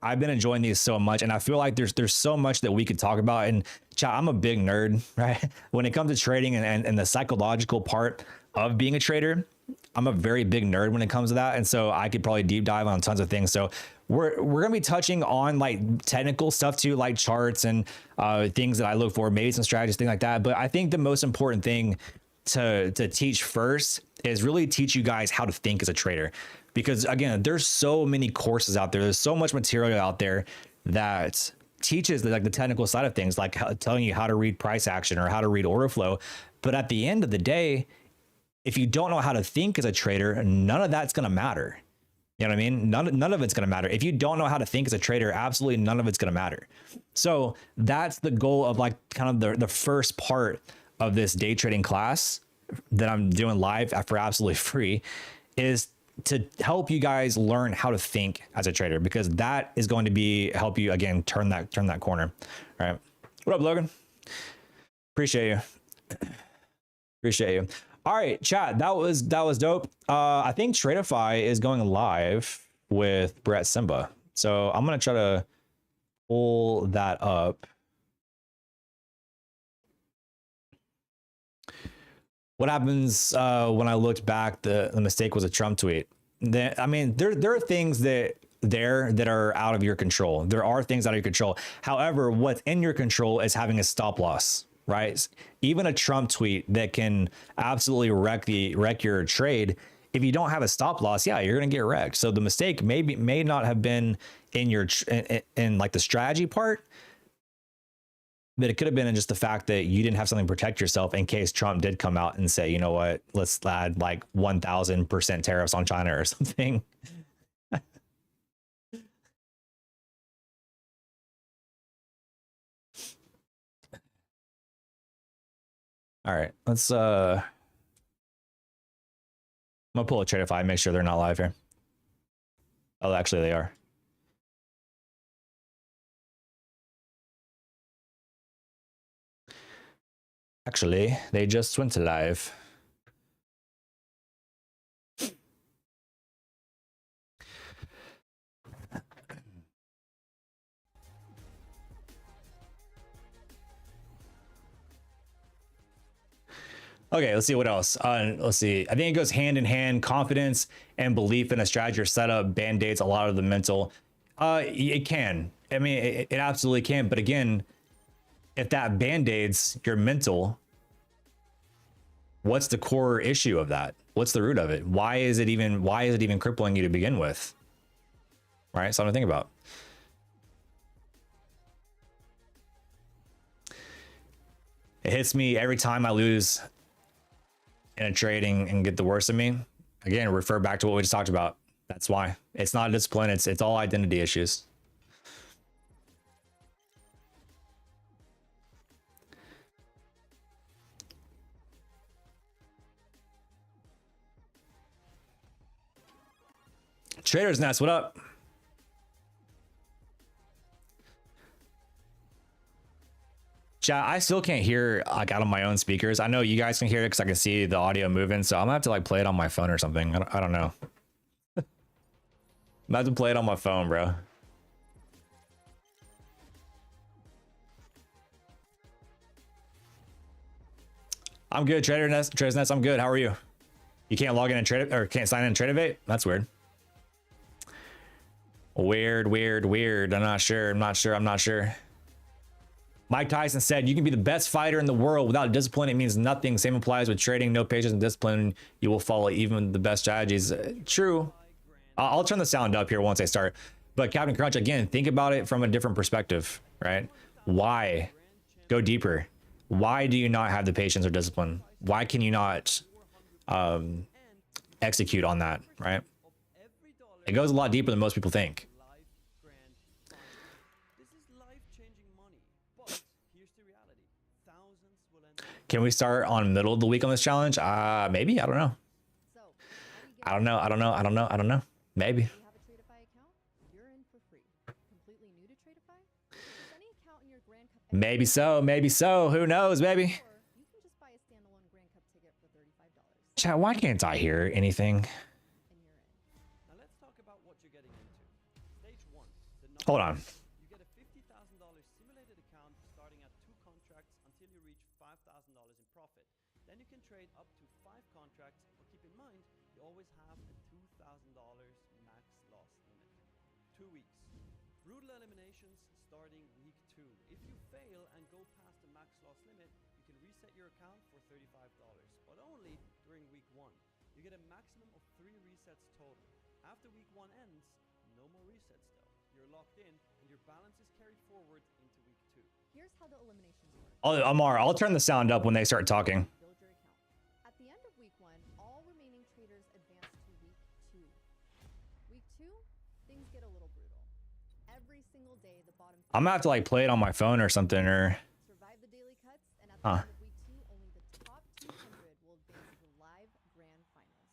I've been enjoying these so much, and I feel like there's so much that we could talk about. And chat, I'm a big nerd, right? When it comes to trading and the psychological part of being a trader, I'm a very big nerd when it comes to that. And so I could probably deep dive on tons of things. So we're going to be touching on like technical stuff too, like charts and things that I look for, maybe some strategies, things like that. But I think the most important thing to teach first is really teach you guys how to think as a trader. Because again, there's so many courses out there. There's so much material out there that teaches like the technical side of things, like telling you how to read price action or how to read order flow. But at the end of the day, if you don't know how to think as a trader, none of that's going to matter. You know what I mean? None of it's going to matter. If you don't know how to think as a trader, absolutely none of it's going to matter. So that's the goal of like kind of the first part of this day trading class that I'm doing live for absolutely free, is to help you guys learn how to think as a trader, because that is going to help you again turn that corner. All right. What up, Logan? Appreciate you. All right, chat. That was dope. I think Tradeify is going live with Brett Simba, so I'm gonna try to pull that up. What happens when I looked back? The mistake was a Trump tweet. I mean, there are things that are out of your control. There are things out of your control. However, what's in your control is having a stop loss, right? Even a Trump tweet that can absolutely wreck your trade. If you don't have a stop loss, yeah, you're going to get wrecked. So the mistake may not have been in your in like the strategy part, but it could have been in just the fact that you didn't have something to protect yourself in case Trump did come out and say, you know what, let's add like 1,000% tariffs on China or something. All right, let's I'm gonna pull a Tradeify, make sure they're not live here. Oh, actually they are. Actually, they just went live. Okay, let's see what else. Let's see. I think it goes hand in hand. Confidence and belief in a strategy or setup band-aids a lot of the mental. It can. I mean, it absolutely can. But again, if that band-aids your mental, what's the core issue of that? What's the root of it? Why is it even crippling you to begin with? Right? Something to think about. It hits me every time I lose in a trading and get the worst of me. Again, refer back to what we just talked about. That's why. It's not discipline, it's all identity issues. Trader's Nest, what up? Chat, I still can't hear like out of my own speakers. I know you guys can hear it because I can see the audio moving, so I'm gonna have to like play it on my phone or something. I don't know. I'm gonna have to play it on my phone, bro. I'm good, Trader's Nest. I'm good. How are you? You can't log in and trade or can't sign in and Tradeivate? That's weird. Weird. I'm not sure. Mike Tyson said, you can be the best fighter in the world without discipline. It means nothing. Same applies with trading. No patience and discipline. You will follow even the best strategies. True. I'll turn the sound up here once I start. But Captain Crunch, again, think about it from a different perspective, right? Why? Go deeper. Why do you not have the patience or discipline? Why can you not execute on that, right? It goes a lot deeper than most people think. Can we start on middle of the week on this challenge? Maybe. I don't know. Maybe. Maybe so. Who knows, baby? Chat, why can't I hear anything? Hold on. Oh, Amar, I'll turn the sound up when they start talking. At the end of week 1, all remaining traders advance to week 2. Week 2, things get a little brutal. Every single day, the bottom. I'm gonna have to like play it on my phone or something, or. Survive the daily cuts, and at the end of week 2, only the top 200 will advance to the live grand finals.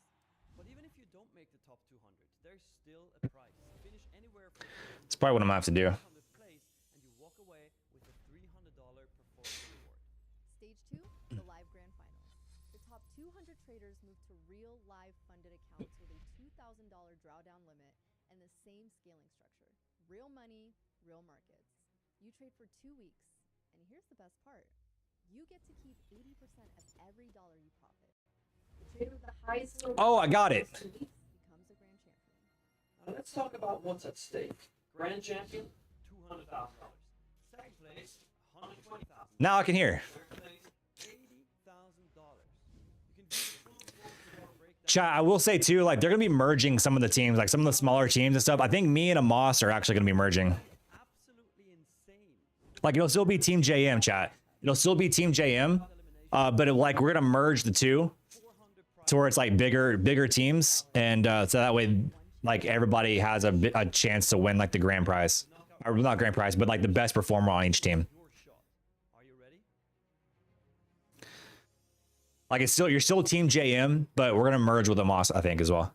But even if you don't make the top 200, there's still a prize. Finish anywhere from. It's probably what I'm gonna have to do. The live grand finals. The top 200 traders move to real live funded accounts with a $2,000 drawdown limit and the same scaling structure. Real money, real markets. You trade for 2 weeks, and here's the best part. You get to keep 80% of every dollar you profit. The trader with the highest score. Oh, I got it. Becomes a grand champion. Now let's talk about what's at stake. Grand champion, $200,000. Second place, $120,000. Now I can hear. Third place, Chat, I will say too, like they're gonna be merging some of the teams, like some of the smaller teams and stuff. I think me and Amos are actually gonna be merging. Absolutely insane. Like it'll still be Team JM, chat. It'll still be Team JM, but like we're gonna merge the two to where it's like bigger teams, and so that way, like everybody has a chance to win like the grand prize, or not grand prize, but like the best performer on each team. Your shot. Are you ready? Like it's still, you're still Team JM, but we're gonna merge with Amos, I think, as well.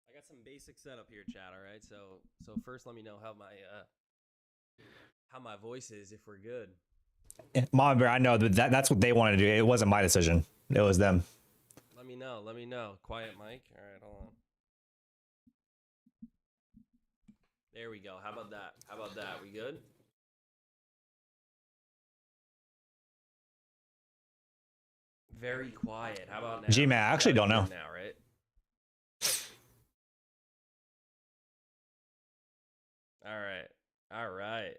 I got some basic setup here, chat. All right. So first, let me know how my voice is, if we're good. Mom Bear, I know that's what they wanted to do. It wasn't my decision. It was them. Let me know. Let me know. Quiet mic. All right, hold on. There we go. How about that? How about that? We good? Very quiet. How about now? G-Man, I actually don't know. Now, right? All right. All right.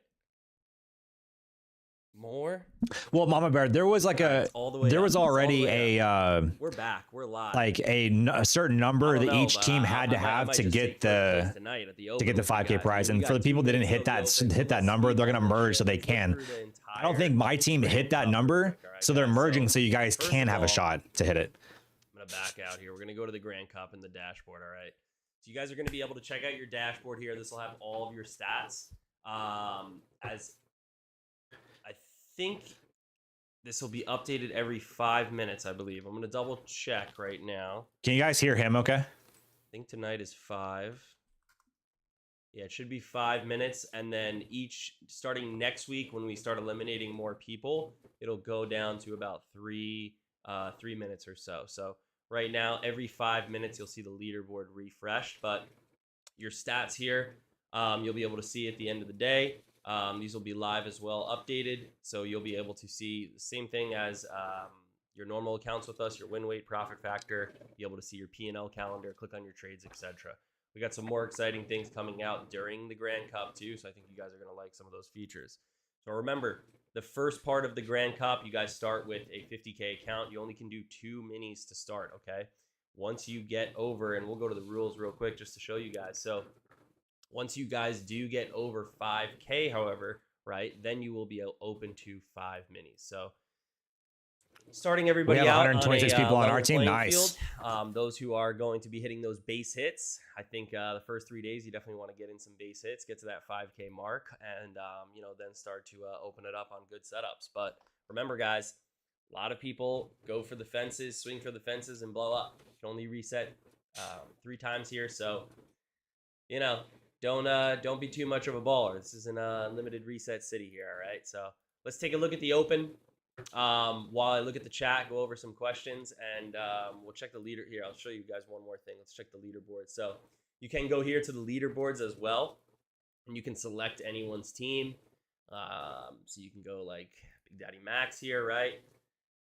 More? Well, Mama Bear, there was like Alright, it's all the way there up. was It's all the already way up. a We're back. We're live. like a certain number I don't that know, each but team I had to might have to just get take first place the tonight at the to open get the with you 5K guys. prize. I mean, And we for the got people that didn't two hit that open, hit that let's number, see they're gonna who's merge so they gonna can. go through the I don't think my team entire hit that Grand number, Cup. Alright, so they're guys, merging so you guys first can of have a all, shot to hit it. I'm gonna back out here. We're gonna go to the Grand Cup in the dashboard. All right. So you guys are gonna be able to check out your dashboard here. This will have all of your stats. As I think this will be updated every 5 minutes, I believe. I'm gonna double check right now. Can you guys hear him? Okay. I think tonight is 5. Yeah, it should be 5 minutes, and then starting next week when we start eliminating more people, it'll go down to about 3 minutes or so. So right now, every 5 minutes, you'll see the leaderboard refreshed, but your stats here, you'll be able to see at the end of the day. These will be live as well, updated, so you'll be able to see the same thing as your normal accounts with us, your win weight, profit factor, be able to see your P&L calendar, click on your trades, etc. We got some more exciting things coming out during the Grand Cup too, so I think you guys are going to like some of those features. So remember, the first part of the Grand Cup, you guys start with a 50K account. You only can do 2 minis to start, okay? Once you get over, and we'll go to the rules real quick just to show you guys. So once you guys do get over 5K, however, right, then you will be open to 5 minis. So starting everybody We have out 126 on a, people on our level team. playing Nice. field. Those who are going to be hitting those base hits, I think the first 3 days you definitely want to get in some base hits, get to that 5K mark, and then start to open it up on good setups. But remember, guys, a lot of people go for the fences, swing for the fences, and blow up. You can only reset 3 times here, so don't be too much of a baller. This isn't a limited reset city here, all right? So let's take a look at the open. While I look at the chat, go over some questions, and we'll check the leader here. I'll show you guys one more thing. Let's check the leaderboard. So you can go here to the leaderboards as well, and you can select anyone's team. So you can go like Big Daddy Max here, right?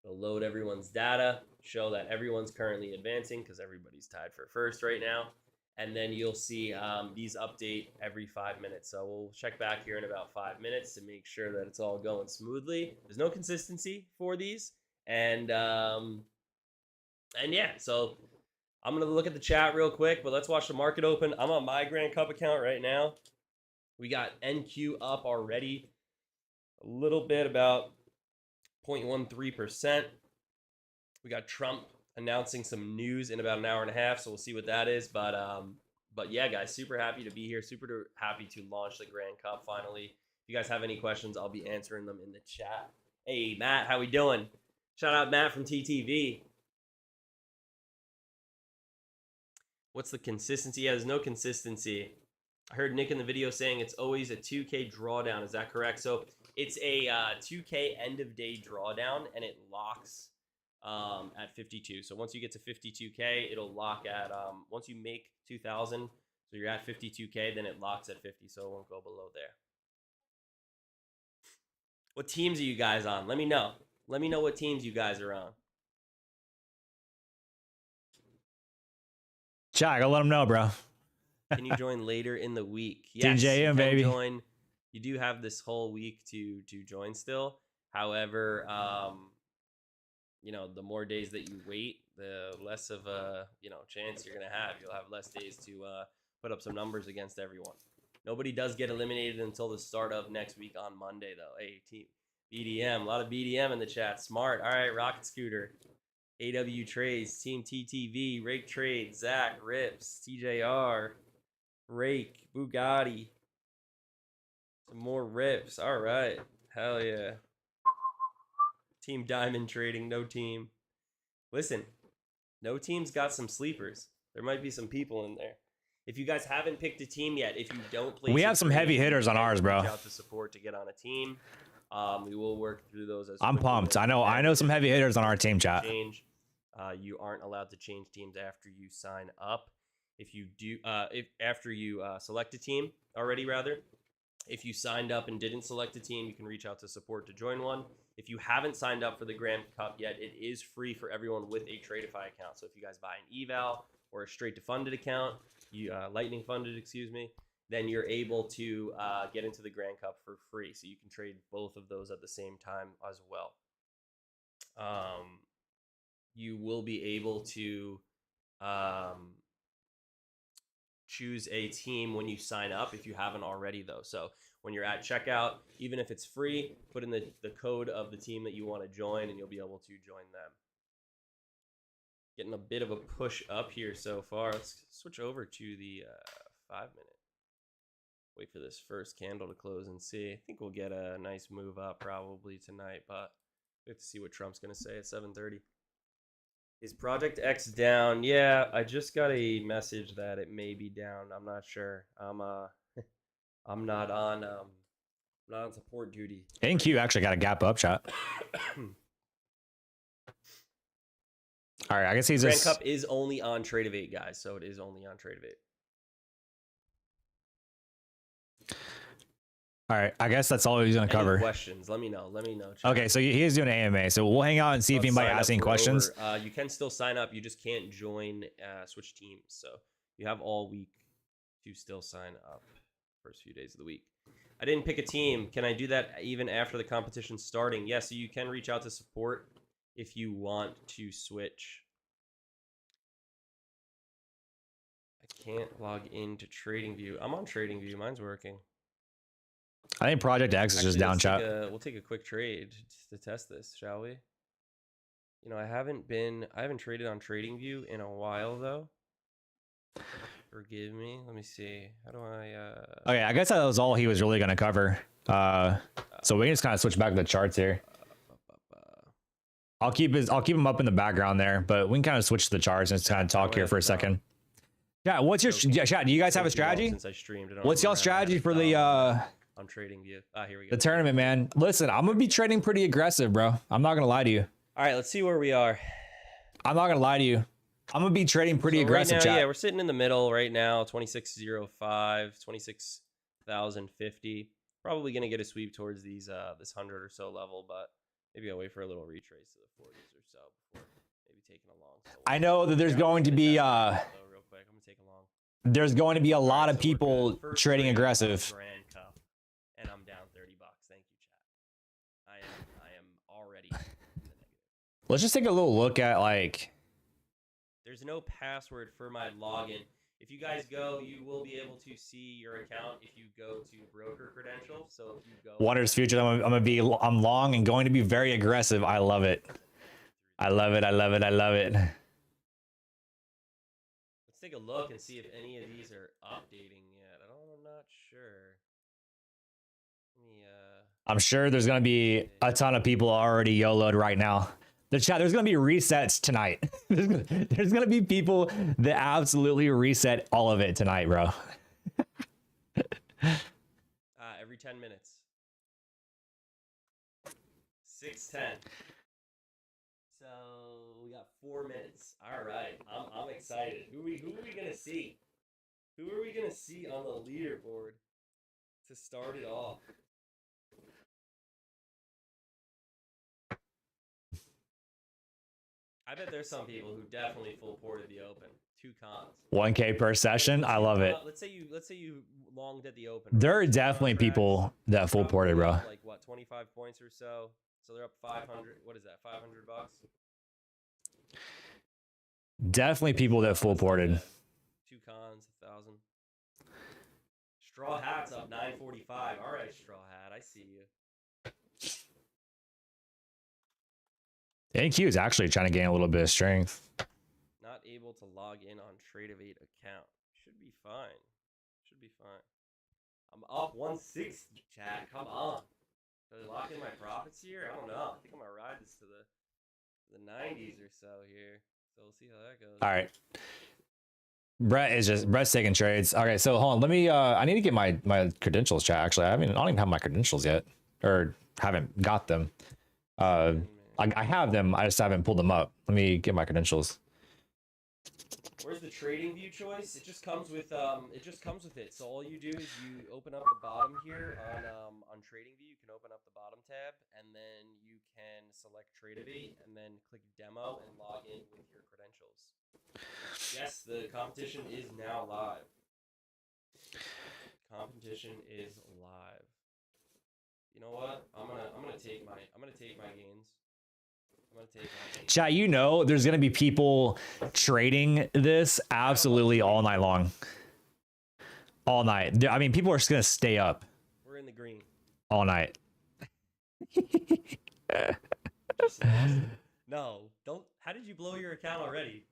It'll load everyone's data, show that everyone's currently advancing because everybody's tied for first right now. And then you'll see these update every 5 minutes. So we'll check back here in about 5 minutes to make sure that it's all going smoothly. There's no consistency for these. And yeah, so I'm going to look at the chat real quick, but let's watch the market open. I'm on my Grand Cup account right now. We got NQ up already a little bit, about 0.13%. We got Trump announcing some news in about an hour and a half, so we'll see what that is. But yeah, guys, super happy to be here. Super happy to launch the Grand Cup finally. If you guys have any questions, I'll be answering them in the chat. Hey, Matt, how we doing? Shout out Matt from TTV. What's the consistency? Yeah, there's no consistency. I heard Nick in the video saying it's always a 2K drawdown. Is that correct? So it's a 2K end of day drawdown, and it locks at 52. So once you get to 52K, it'll lock at once you make 2,000, so you're at 52K, then it locks at 50, so it won't go below there. What teams are you guys on? Let me know. Let me know what teams you guys are on. Chat, I gotta let them know, bro. Can you join later in the week? Yes, TJM, you can baby. join. You do have this whole week to join still. However, you know, the more days that you wait, the less of a chance you're gonna have. You'll have less days to put up some numbers against everyone. Nobody does get eliminated until the start of next week on Monday, though. Hey, team BDM, a lot of BDM in the chat. Smart. All right, Rocket Scooter, AW Trades, Team TTV, Rake Trade, Zach, Rips, TJR, Rake, Bugatti. Some more Rips. All right, hell yeah. Team Diamond Trading, no team. Listen, no team's got some sleepers. There might be some people in there. If you guys haven't picked a team yet, if you don't play, We have some heavy hitters on ours, bro. Reach out to support to get on a team. We will work through those. I'm pumped. I know some heavy hitters on our team, chat. Change. You aren't allowed to change teams after you sign up. If you do, if after you select a team already, rather. If you signed up and didn't select a team, you can reach out to support to join one. If you haven't signed up for the Grand Cup yet, it is free for everyone with a Tradeify account. So if you guys buy an eval or a straight to funded account, you lightning funded, excuse me, then you're able to get into the Grand Cup for free. So you can trade both of those at the same time as well. You will be able to choose a team when you sign up if you haven't already, though. So when you're at checkout, even if it's free, put in the code of the team that you want to join and you'll be able to join them. Getting a bit of a push up here so far. Let's switch over to the 5 minute. Wait for this first candle to close and see. I think we'll get a nice move up probably tonight, but we have to see what Trump's going to say at 7:30. Is Project X down? Yeah, I just got a message that it may be down. I'm not sure. I'm not on support duty. NQ actually got a gap up, chat. All right, I guess he's Grand just... Cup is only on Trade of 8, guys, so it is only on Trade of 8. All right, I guess that's all he's gonna cover. Any questions? Let me know. Chat. Okay, so he is doing AMA, so we'll hang out and see if anybody has any questions. You can still sign up. You just can't join switch teams. So you have all week to still sign up. First few days of the week. I didn't pick a team. Can I do that even after the competition starting? Yes, so you can reach out to support if you want to switch. I can't log into TradingView. I'm on TradingView. Mine's working. I think Project X is just down, chat. We'll take a quick trade to test this, shall we? You know, I haven't traded on TradingView in a while though. Forgive me. Let me see. How do I Okay, I guess that was all he was really gonna cover. So we can just kind of switch back to the charts here. I'll keep him up in the background there, but we can kind of switch to the charts and just kind of talk here for a second. Yeah, what's your chat? Do you guys have a strategy? Since I streamed it, What's y'all strategy for the on TradingView? Here we go. the tournament, man? Listen, I'm gonna be trading pretty aggressive, bro. I'm not gonna lie to you. All right, let's see where we are. I'm not gonna lie to you. I'm gonna be trading pretty aggressive, right now, chat. Yeah, we're sitting in the middle right now. 26.05, 26,050. Probably gonna get a sweep towards these this 100 or so level, but maybe I'll wait for a little retrace to the 40s or so before maybe taking a long. I know that there's going to be real quick, I'm gonna take a long. there's going to be a lot of people trading aggressive. Grand Cup, and I'm down $30. Thank you, chat. I am already in the negative. Let's just take a little look at like. There's no password for my login. If you guys go, you will be able to see your account if you go to broker credentials. So if you go Wonders future, I'm long and going to be very aggressive. I love it. I love it. I love it. I love it. Let's take a look and see if any of these are updating yet. I'm not sure. I'm sure there's going to be a ton of people already YOLO'd right now. The chat, there's going to be resets tonight. There's going to be people that absolutely reset all of it tonight, bro. Every 10 minutes. 6:10. So we got 4 minutes. All right, I'm excited. Who are we gonna see? Who are we gonna see on the leaderboard to start it off? I bet there's some people who definitely full ported the open. 2 cons. 1K per session. I love it. Let's say you longed at the open. There are right? definitely people that full ported, bro. Up like what, 25 points or so. So they're up 500. What is that? 500 bucks. Definitely people that full ported. 2 cons, 1,000. Straw Hat's up 945. All right, Straw Hat, I see you. NQ is actually trying to gain a little bit of strength. Not able to log in on Trade-of-8 account. Should be fine. Should be fine. I'm up 160, chat. Come on. Did I lock in my profits here? I don't know. I think I'm gonna ride this to the 90s or so here. So we'll see how that goes. All right. Brett's taking trades. Okay, so hold on. Let me I need to get my credentials, chat. Actually, I don't even have my credentials yet. Or haven't got them. I have them, I just haven't pulled them up. Let me get my credentials. Where's the trading view choice? It just comes with it. So all you do is you open up the bottom here on trading view. You can open up the bottom tab and then you can select Trade-of-8and then click demo and log in with your credentials. Yes, the competition is now live. Competition is live. You know what? I'm gonna take my gains. Chat, you know there's gonna be people trading this absolutely all night long. All night. I mean, people are just gonna stay up. We're in the green. All night. Just lost. No, don't. How did you blow your account already?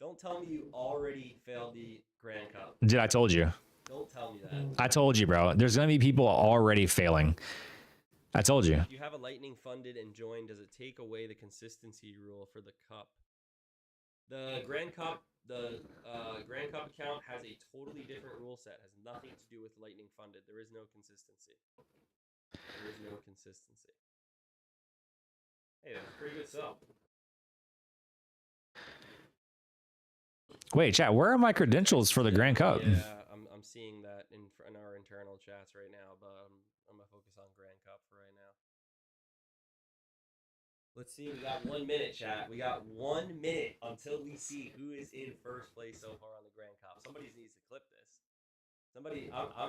Don't tell me you already failed the Grand Cup. Dude, I told you. Don't tell me that. I told you, bro. There's gonna be people already failing. I told you. If you have a Lightning funded and joined, does it take away the consistency rule for the cup? The Grand Cup account has a totally different rule set. Has nothing to do with Lightning funded. There is no consistency. There is no consistency. Hey, that's a pretty good sell. Wait, chat, where are my credentials for the Grand Cup? Yeah, I'm seeing that in our internal chats right now, but I'm gonna focus on Grand Cup for right now. Let's see, we got 1 minute, chat. We got 1 minute until we see who is in first place so far on the Grand Cup. Somebody needs to clip this.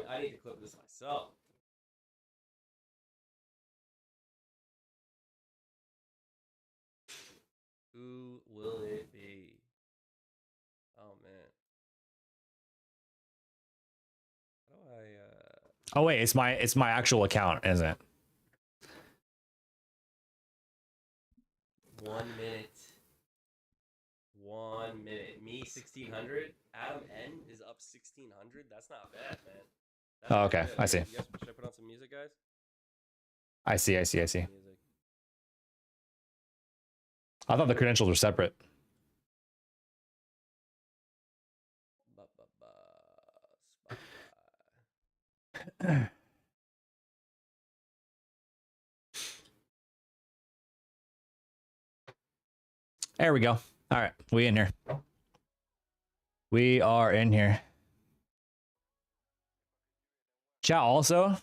I need to clip this myself. Who will it be? Oh man. How do I Oh wait, it's my actual account, isn't it? 1 minute. 1 minute. Me 1600. Adam N is up 1600. That's not bad, man. That's Oh, okay. good. I see. Should I put on some music, guys? I see. Music. I thought the credentials were separate. Spotify. There we go. All right, we in here. We are in here. Chat, also,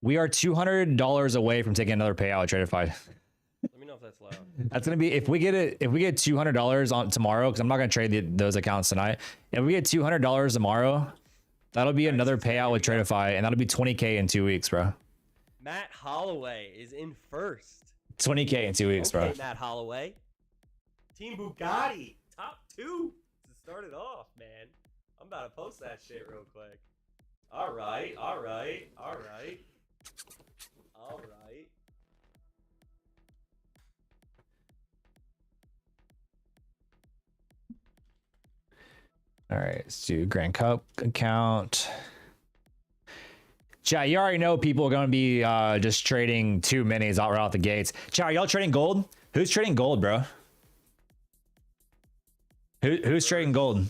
we are $200 away from taking another payout at Tradified. Let me know if that's loud. That's gonna be if we get $200 on tomorrow, because I'm not gonna trade those accounts tonight. If we get $200 tomorrow, that'll be another payout with Tradify, and that'll be 20K in 2 weeks, bro. Matt Holloway is in first. 20K in 2 weeks, Okay, bro. Matt Holloway. Team Bugatti, top 2 to start it off, man. I'm about to post that shit real quick. All right. All right, let's do Grand Cup account. Chat, you already know people are going to be just trading 2 minis out right out the gates. Chat, are y'all trading gold? Who's trading gold, bro? Who's trading gold?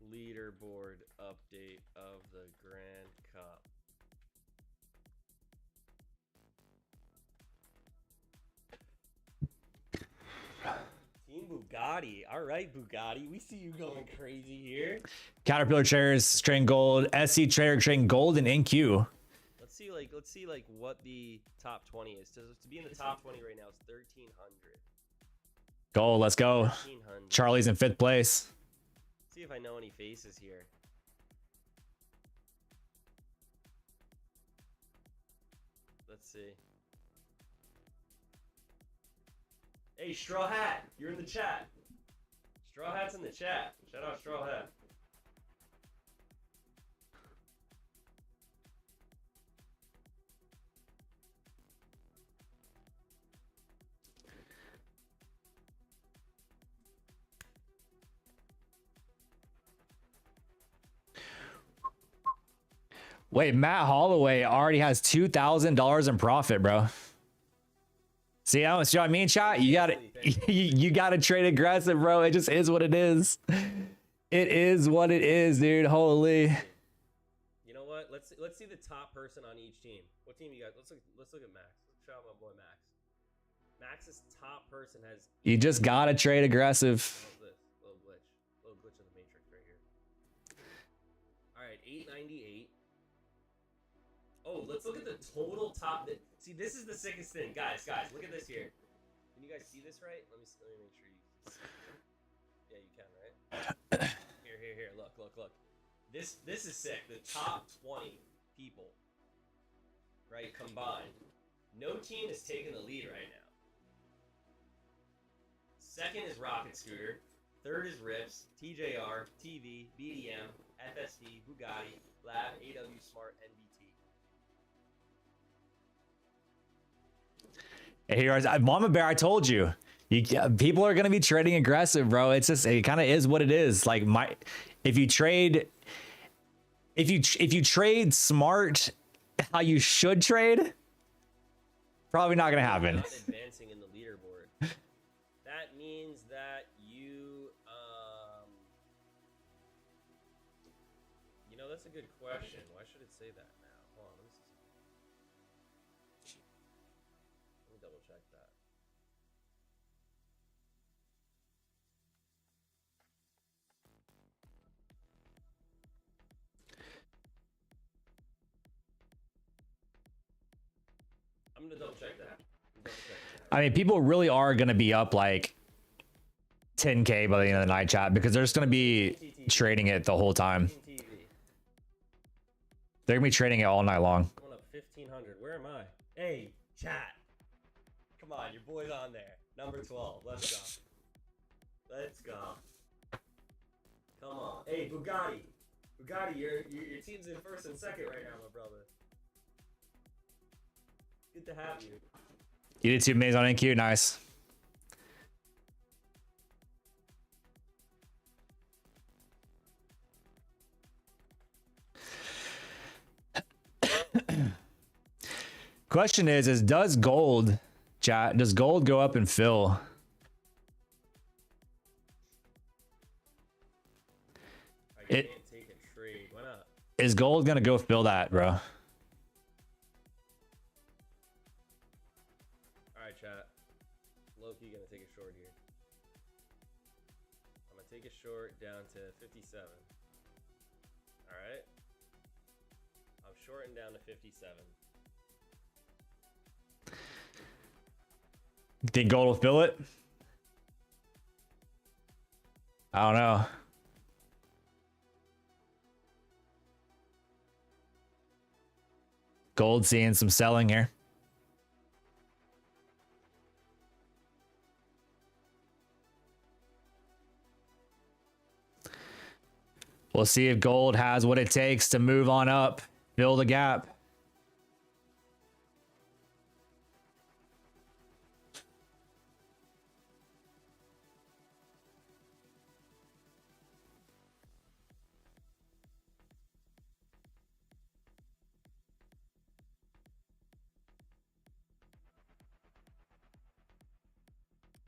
Leaderboard update of the Grand Cup. Team Bugatti. All right, Bugatti. We see you going crazy here. Caterpillar traders trading gold. SC trader trading gold and NQ. Let's see what the top 20 is. To be in the top 20 right now is 1,300. Gold, let's go. 1300. Charlie's in 5th place. See if I know any faces here. Let's see. Hey, Straw Hat, you're in the chat. Straw Hat's in the chat. Shout out Straw Hat. Wait, Matt Holloway already has $2,000 in profit, bro. See what I mean, chat? You gotta you gotta trade aggressive, bro. It just is what it is. It is what it is, dude. Holy. You know what? Let's see the top person on each team. What team you got? Let's look at Max. Let's shout out my boy Max. Max's top person has. You just gotta trade aggressive. How's this? Little glitch in the matrix right here. All right, 898. Oh, let's look at the total top. See, this is the sickest thing, guys. Look at this here. Can you guys see this right? Let me make sure you can see. Yeah, you can, right? Here. Look. This is sick. The top 20 people, right, combined. No team is taking the lead right now. Second is Rocket Scooter. Third is Rips, TJR, TV, BDM, FSD, Bugatti, Lab, AW Smart, NBT. Hey, guys, Mama Bear, I told you. People are gonna be trading aggressive, bro. It's just, it kind of is what it is. Like if you trade smart how you should trade, probably not gonna happen. Not advancing in the leaderboard. That means that you know, that's a good question. Why should it say that now? Hold on, let me see. Let me double check that. I'm gonna double check that. I mean, people really are gonna be up like 10K by the end of the night, chat, because they're just gonna be trading it the whole time. TV. They're gonna be trading it all night long. Going up 1500. Where am I? Hey, chat. Come on, your boy's on there. Number 12. Let's go. Come on. Hey, Bugatti. Your team's in first and second right now, my brother. Good to have you. You did 2 mains on NQ, nice. Question is does gold, chat, does gold go up and fill? I can't take a trade. Why not? Is gold gonna go fill that, bro? Alright, chat. Loki gonna take a short here. I'm gonna take a short down to 57. Alright. I'm shorting down to 57. Think gold will fill it? I don't know. Gold seeing some selling here. We'll see if gold has what it takes to move on up, fill the gap.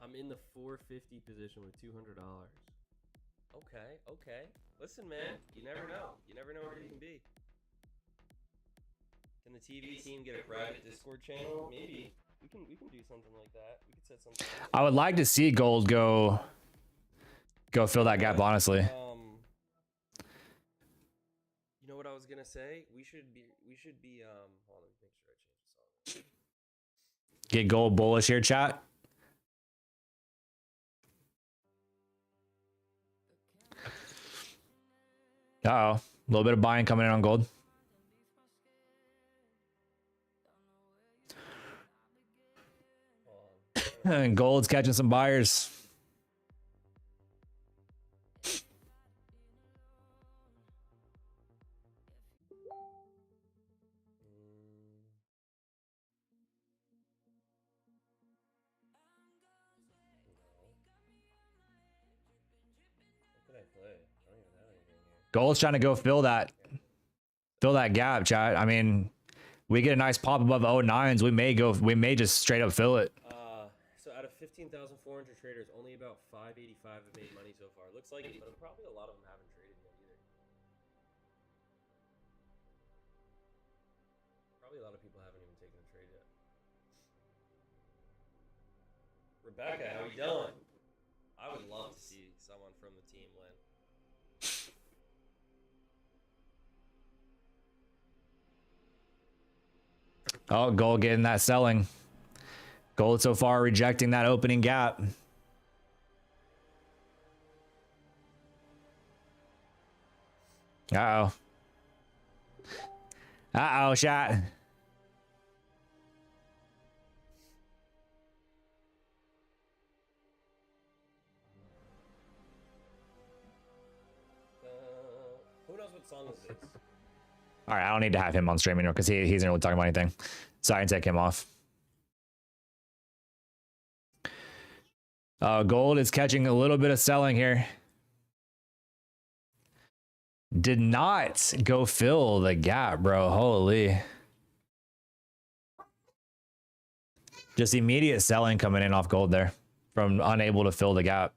I'm in the 450 position with $200. Okay. Listen, man, you never know. You never know where you can be. Can the TV team get a private Discord channel? Maybe. We can do something like that. We could set something up. I would like to see gold go fill that gap, honestly. You know what I was gonna say? We should be hold on, let me make sure I change the song. Get gold bullish here, chat. Uh-oh. A little bit of buying coming in on gold. And gold's catching some buyers. What can I play? I don't even have anything here. Gold's trying to go fill that gap, chat. I mean, we get a nice pop above 09s. We may just straight up fill it. So out of 15,400 traders, only about 585 have made money so far. Looks like it, but probably a lot of them haven't traded yet either. Probably a lot of people haven't even taken a trade yet. Rebecca, how you doing? I would love to see someone from the team win. Oh, gold getting that selling. Gold so far rejecting that opening gap. Uh-oh. Uh-oh, shot. Who knows what song is this? All right, I don't need to have him on stream anymore because he's not really talking about anything. So I can take him off. Gold is catching a little bit of selling here. Did not go fill the gap, bro. Holy. Just immediate selling coming in off gold there from unable to fill the gap.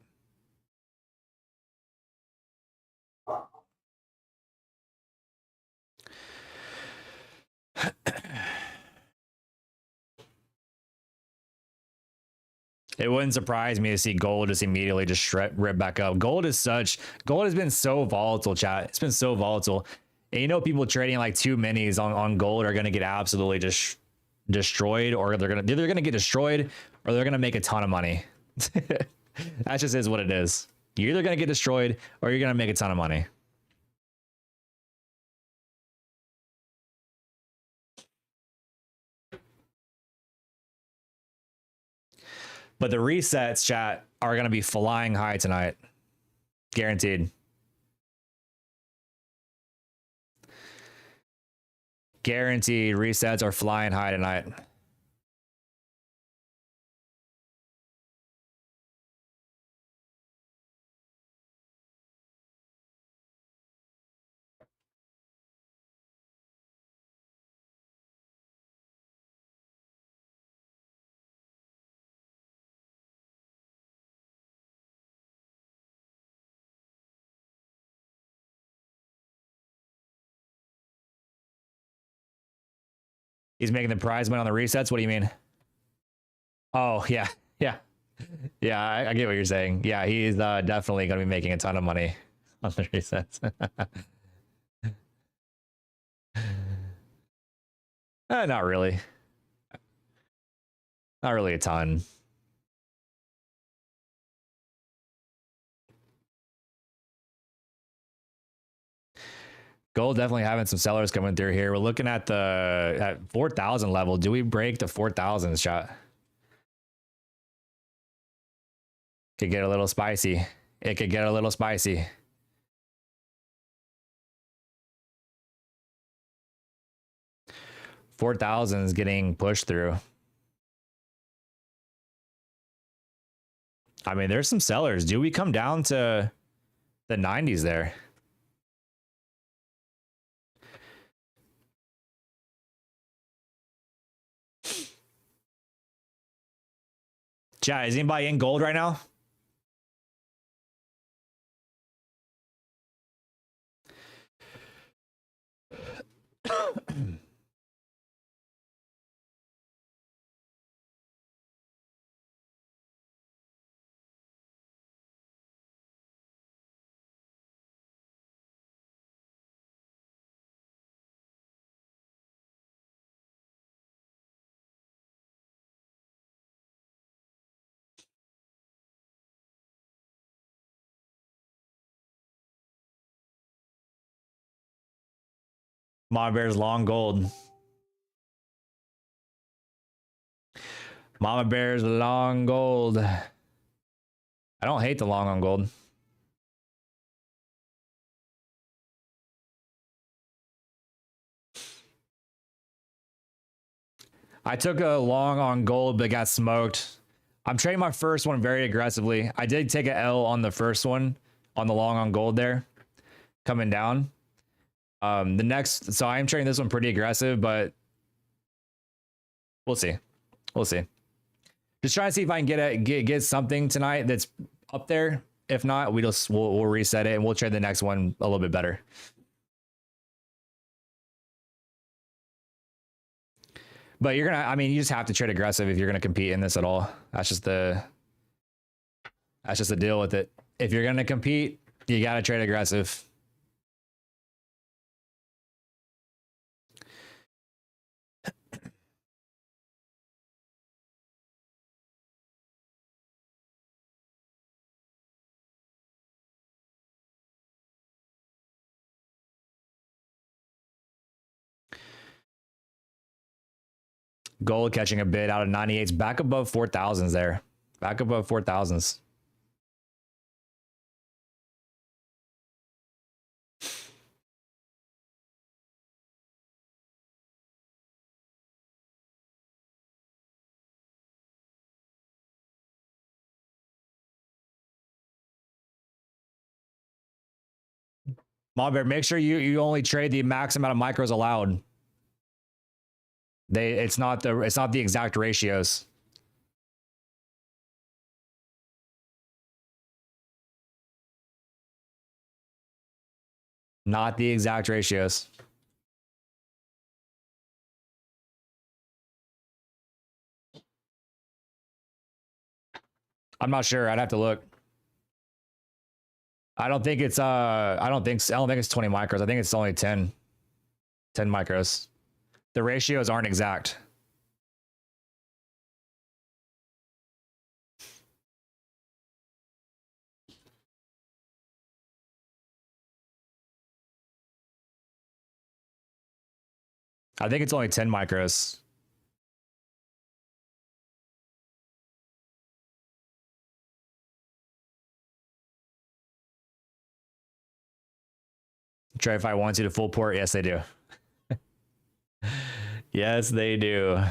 It wouldn't surprise me to see gold just immediately just rip back up. Gold has been so volatile, chat. It's been so volatile. And you know, people trading like two minis on gold are going to get absolutely just destroyed, or they're going to get destroyed, or they're going to make a ton of money. That just is what it is. You're either going to get destroyed or you're going to make a ton of money. But the resets, chat, are going to be flying high tonight. Guaranteed. Guaranteed resets are flying high tonight. He's making the prize money on the resets. What do you mean? Oh, yeah. Yeah. Yeah, I get what you're saying. Yeah, he's definitely going to be making a ton of money on the resets. Not really. Not really a ton. Gold definitely having some sellers coming through here. We're looking at the 4,000 level. Do we break the 4,000 shot? Could get a little spicy. It could get a little spicy. $4,000 is getting pushed through. I mean, there's some sellers. Do we come down to the 90s there? Chat, is anybody in gold right now? Mama Bear's long gold. Mama Bear's long gold. I don't hate the long on gold. I took a long on gold, but got smoked. I'm trading my first one very aggressively. I did take a L on the first one on the long on gold there, coming down. The next, so I am trading this one pretty aggressive, but we'll see. We'll see. Just trying to see if I can get something tonight that's up there. If not, we'll reset it and we'll trade the next one a little bit better. But you're gonna, I mean, you just have to trade aggressive if you're gonna compete in this at all. That's just the deal with it. If you're gonna compete, you gotta trade aggressive. Gold catching a bid out of 98s, back above 4,000s there. Back above 4,000s. Mom Bear, make sure you only trade the max amount of micros allowed. It's not the exact ratios. Not the exact ratios. I'm not sure. I'd have to look. I don't think it's I don't think it's 20 micros. I think it's only 10 micros. The ratios aren't exact. I think it's only 10 micros. Try if I want you to full port. Yes, they do. Yes, they do.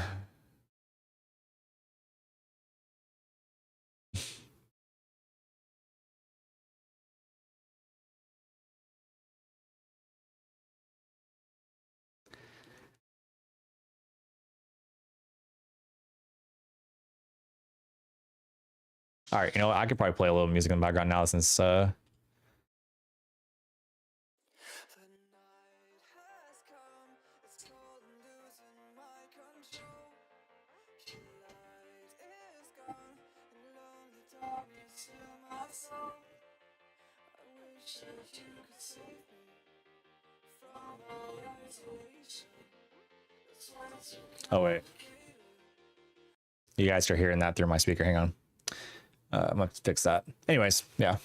All right, you know what? I could probably play a little music in the background now since oh wait. You guys are hearing that through my speaker. Hang on. I'm gonna fix that. Anyways, yeah.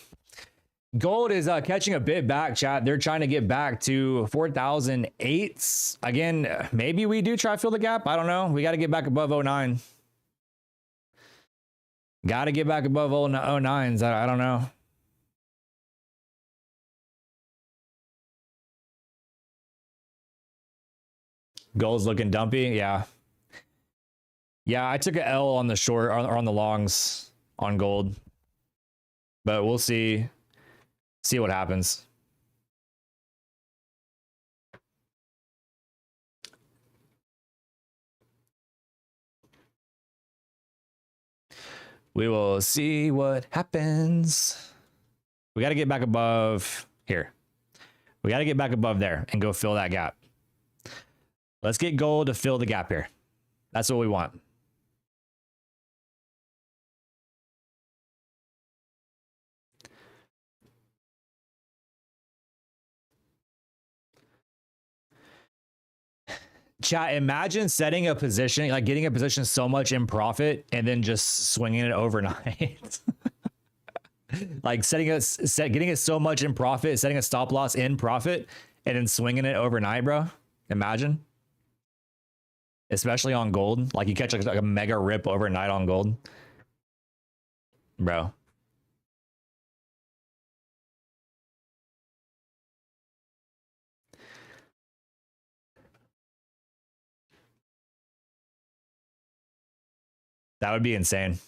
Gold is catching a bit back, chat. They're trying to get back to 4,008. Again, maybe we do try to fill the gap. I don't know. We got to get back above 09. Got to get back above 09s. I don't know. Gold's looking dumpy. Yeah. Yeah, I took an L on the short or on the longs on gold. But we'll see what happens. We will see what happens. We got to get back above here. We got to get back above there and go fill that gap. Let's get gold to fill the gap here. That's what we want. Chat, imagine setting a position, like getting a position so much in profit and then just swinging it overnight. Like getting it so much in profit, setting a stop loss in profit and then swinging it overnight, bro. Imagine. Especially on gold. Like you catch like a mega rip overnight on gold. Bro. That would be insane.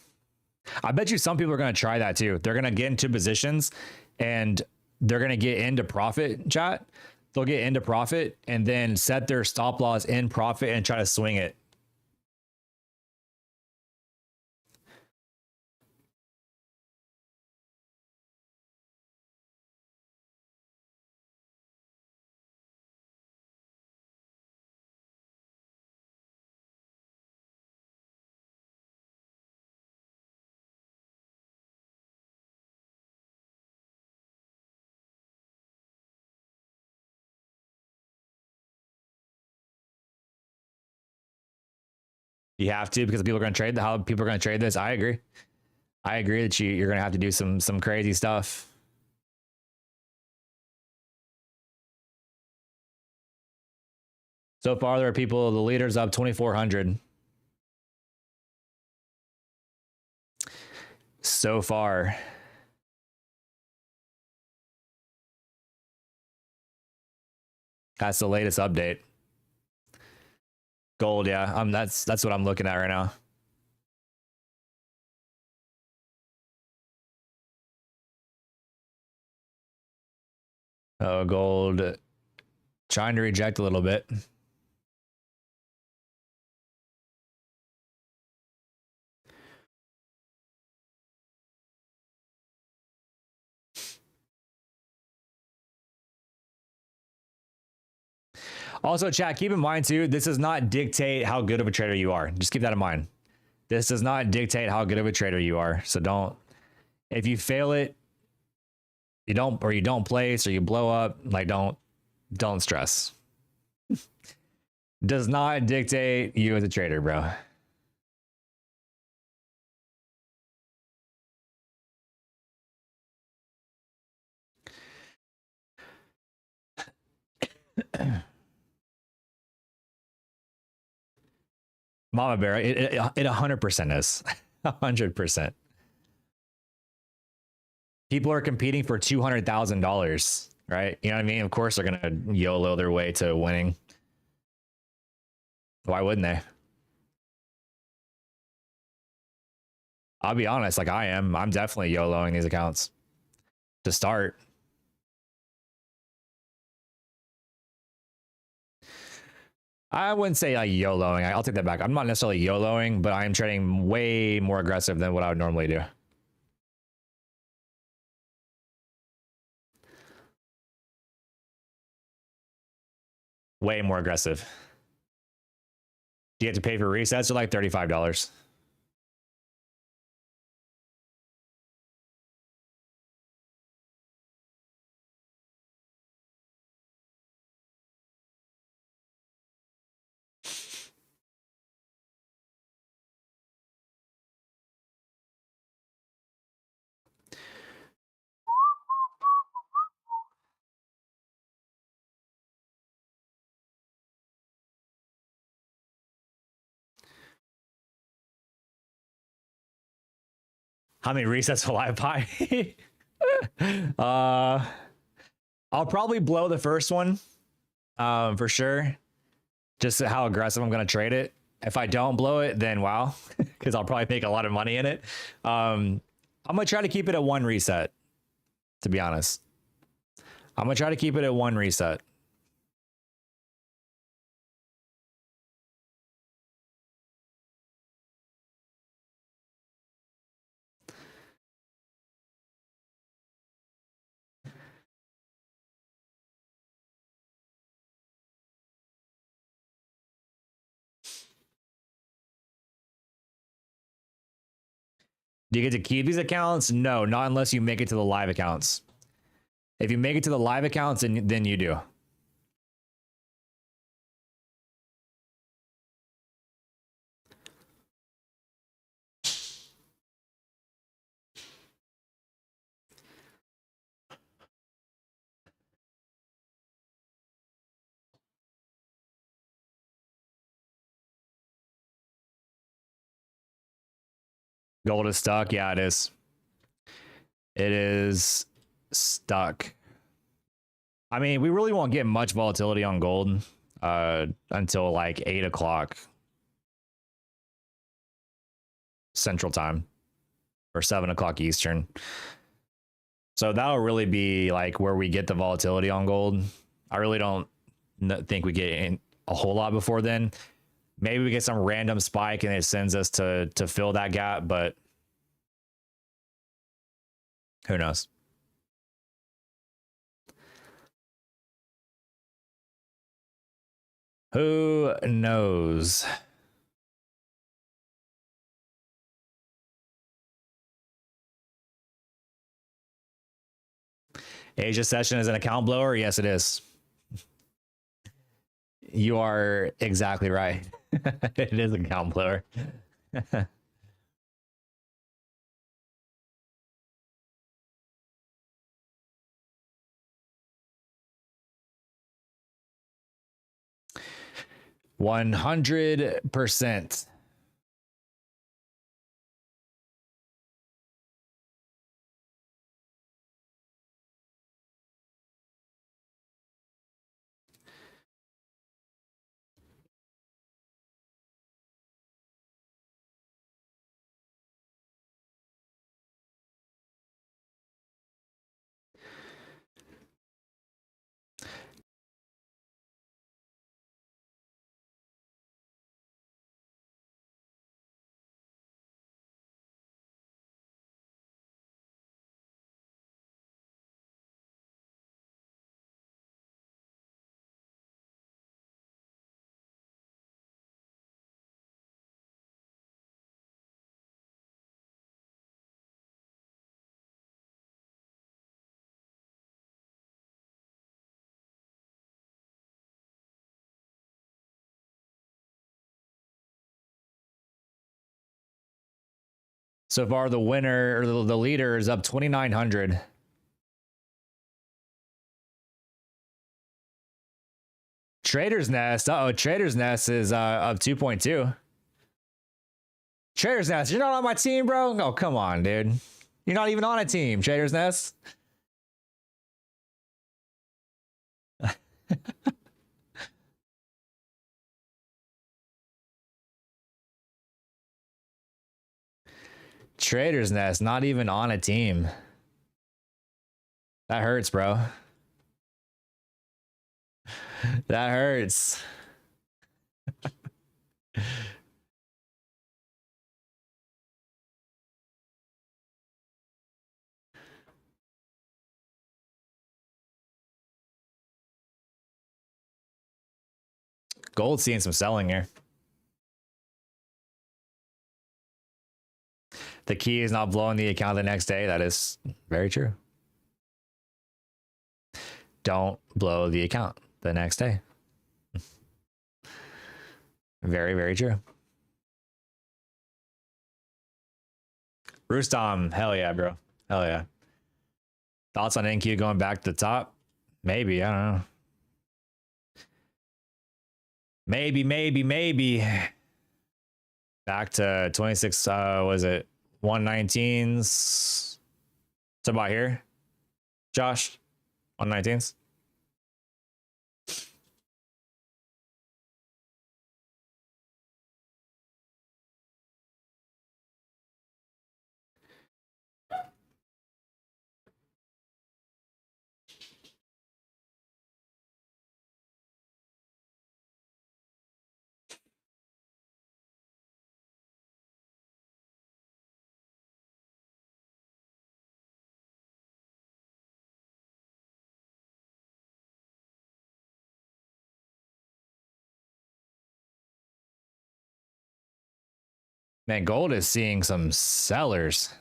I bet you some people are going to try that too. They're going to get into positions and they're going to get into profit, chat. They'll get into profit and then set their stop loss in profit and try to swing it. You have to, because people are going to trade how people are going to trade this. I agree. I agree that you're going to have to do some crazy stuff. So far, there are people, the leaders up 2,400. So far. That's the latest update. Gold, yeah. That's what I'm looking at right now. Oh, gold trying to reject a little bit. Also, chat, keep in mind too, this does not dictate how good of a trader you are. Just keep that in mind. This does not dictate how good of a trader you are. So don't, if you fail it, you don't place or you blow up, like don't stress. Does not dictate you as a trader, bro. Mama Bear, it 100% is. 100%. People are competing for $200,000, right? You know what I mean? Of course they're gonna YOLO their way to winning. Why wouldn't they? I'll be honest, like I am. I'm definitely YOLOing these accounts to start. I wouldn't say like YOLOing. I'll take that back. I'm not necessarily YOLOing, but I'm trading way more aggressive than what I would normally do. Way more aggressive. Do you have to pay for resets? They're like $35. How many resets will I buy? I'll probably blow the first one, for sure. Just how aggressive I'm going to trade it. If I don't blow it, then wow, because I'll probably make a lot of money in it. I'm going to try to keep it at one reset, to be honest. I'm going to try to keep it at one reset. Do you get to keep these accounts? No, not unless you make it to the live accounts. If you make it to the live accounts, then you do. Gold is stuck. Yeah, it is. It is stuck. I mean, we really won't get much volatility on gold until like 8 o'clock Central Time or 7 o'clock Eastern. So that'll really be like where we get the volatility on gold. I really don't think we get in a whole lot before then. Maybe we get some random spike and it sends us to fill that gap, but who knows? Who knows? Asia Session is an account blower? Yes, it is. You are exactly right. It is an account blower. 100%. So far, the winner or the leader is up 2,900. Trader's Nest. Trader's Nest is up 2.2. Trader's Nest, you're not on my team, bro? Oh, come on, dude. You're not even on a team, Trader's Nest. Trader's Nest, not even on a team. That hurts, bro. That hurts. Gold's seeing some selling here. The key is not blowing the account the next day. That is very true. Don't blow the account the next day. Very, very true. Rustam, hell yeah, bro. Hell yeah. Thoughts on NQ going back to the top? Maybe, I don't know. Maybe. Back to 26, was it 119s? It's about here, Josh? 119s? Man, gold is seeing some sellers.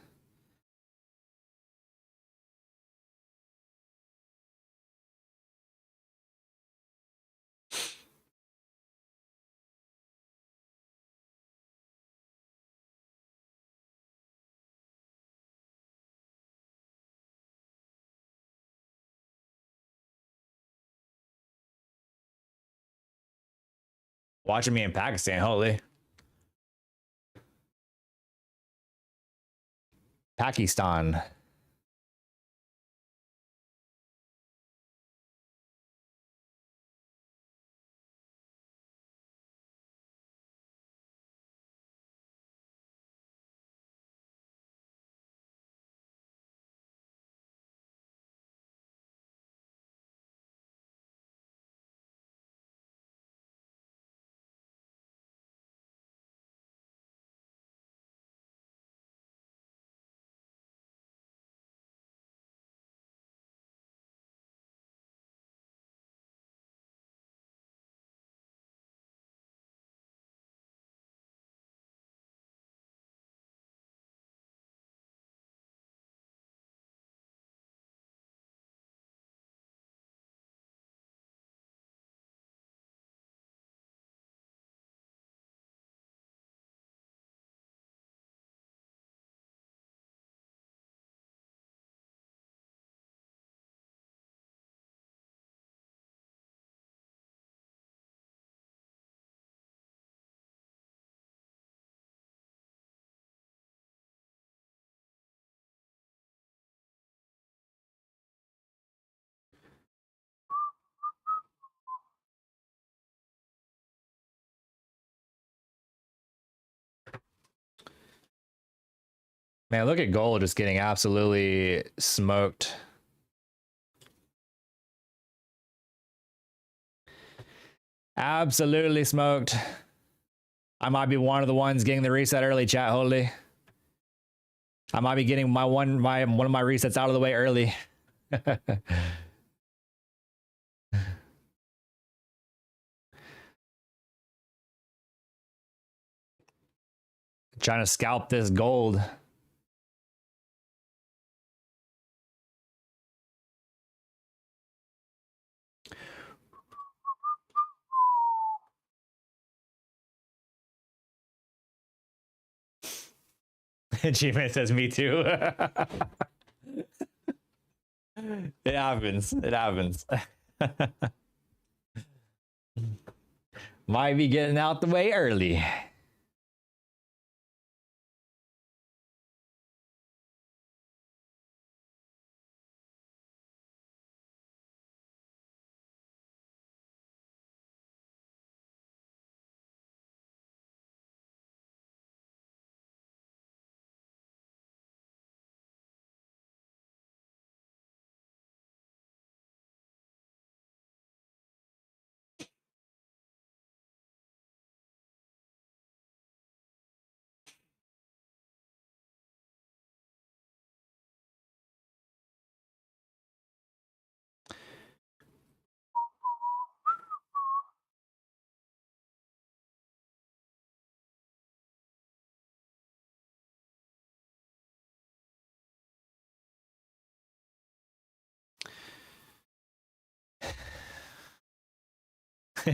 Watching me in Pakistan, holy. Pakistan. Man, look at gold just getting absolutely smoked. Absolutely smoked. I might be one of the ones getting the reset early, chat holy. I might be getting one of my resets out of the way early. Trying to scalp this gold. Achievement says me too. It happens. It happens. Might be getting out the way early.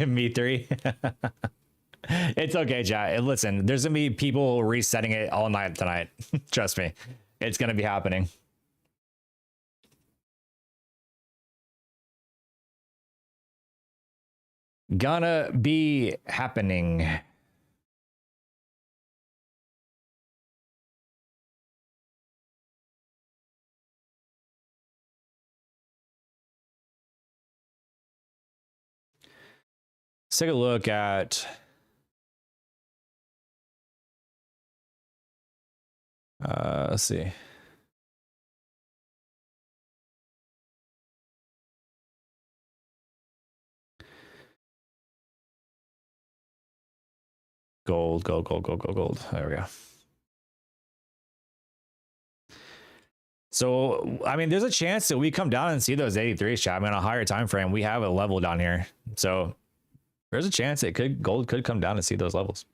Me three. It's okay, chat. Listen, there's gonna be people resetting it all night tonight. Trust me, it's gonna be happening. Gonna be happening. Let's take a look at let's see. Gold. There we go. So, I mean, there's a chance that we come down and see those 83s, chat. I mean, on a higher time frame, we have a level down here. So there's a chance gold could come down and see those levels.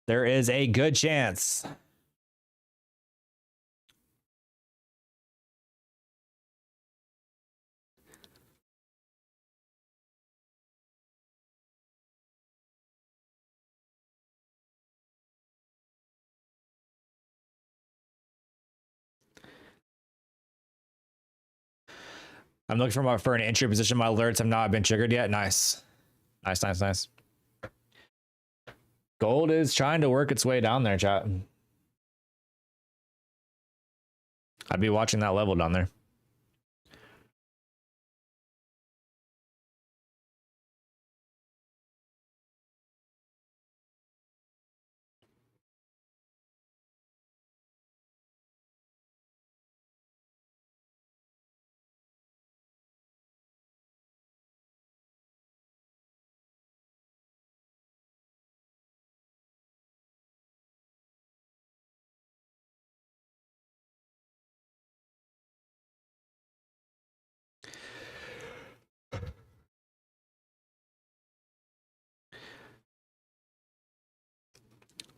There is a good chance. I'm looking for an entry position. My alerts have not been triggered yet. Nice. Nice. Gold is trying to work its way down there, chat. I'd be watching that level down there.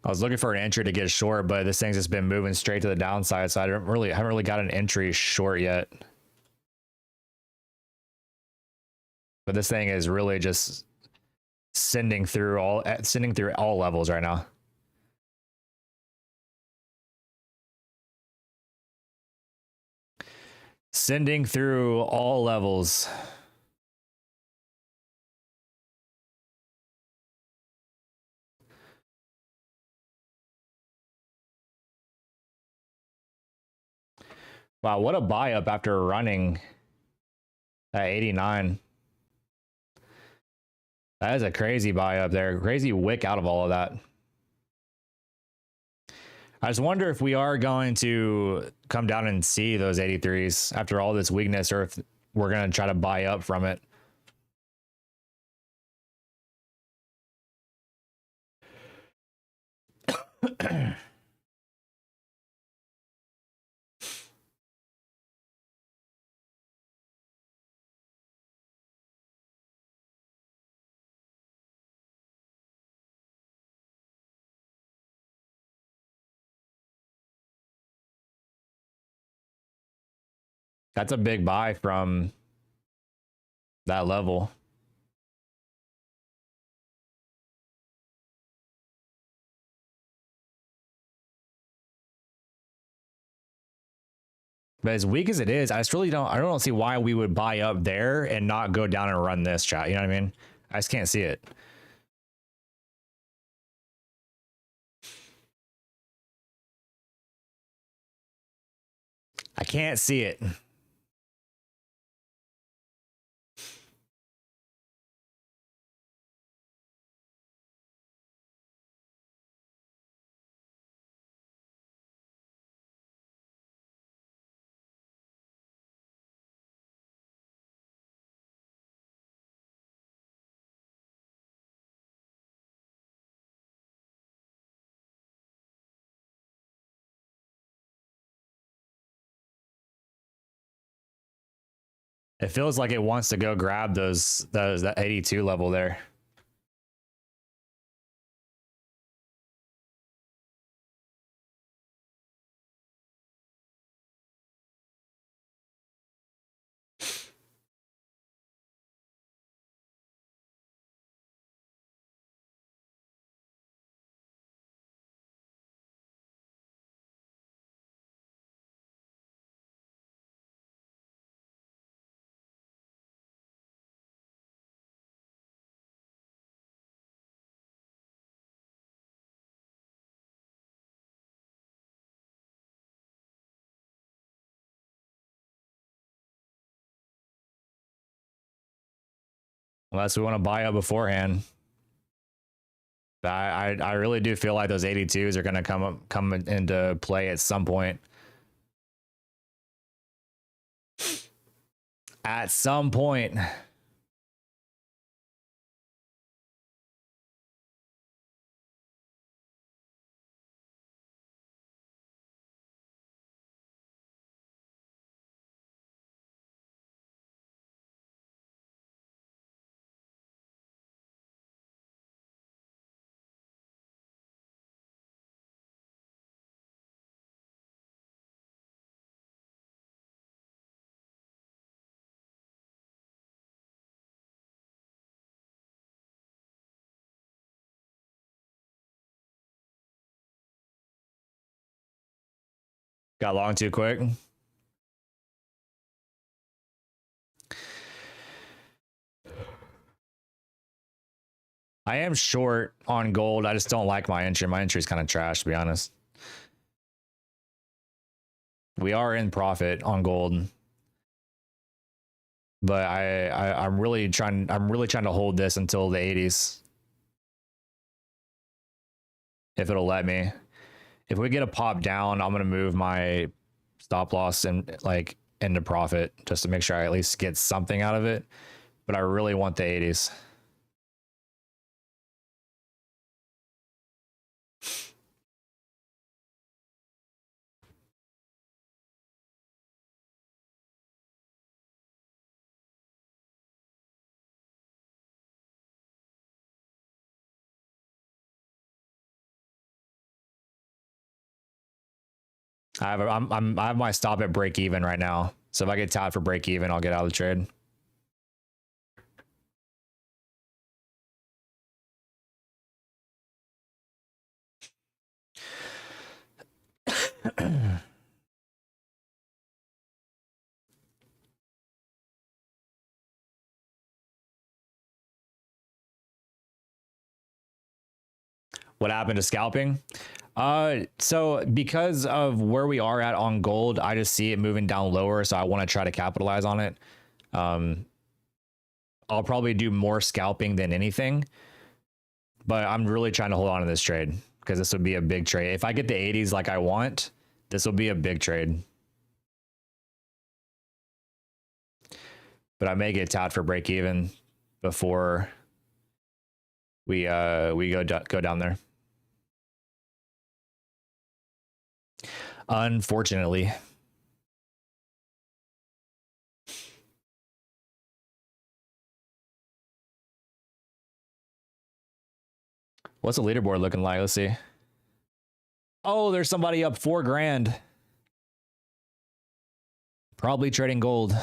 I was looking for an entry to get short, but this thing's just been moving straight to the downside, so I haven't really got an entry short yet. But this thing is really just sending through all levels right now. Sending through all levels. Wow, what a buy up after running at 89. That is a crazy buy up there. Crazy wick out of all of that. I just wonder if we are going to come down and see those 83s after all this weakness, or if we're going to try to buy up from it. That's a big buy from that level. But as weak as it is, I don't see why we would buy up there and not go down and run this, chat. You know what I mean? I just can't see it. I can't see it. It feels like it wants to go grab that 82 level there. Unless we want to buy up beforehand. But I really do feel like those 82s are going to come into play at some point. At some point. Got long too quick. I am short on gold. I just don't like my entry. My entry is kind of trash, to be honest. We are in profit on gold, but I'm really trying to hold this until the 80s. If it'll let me. If we get a pop down, I'm gonna move my stop loss and like into profit just to make sure I at least get something out of it. But I really want the 80s. I have my stop at break even right now. So if I get tapped for break even, I'll get out of the trade. What happened to scalping? So because of where we are at on gold, I just see it moving down lower. So I want to try to capitalize on it. I'll probably do more scalping than anything, but I'm really trying to hold on to this trade because this would be a big trade. If I get the 80s like I want, this will be a big trade. But I may get tapped for break even before we go down there. Unfortunately. What's the leaderboard looking like? Let's see. Oh, there's somebody up 4 grand. Probably trading gold.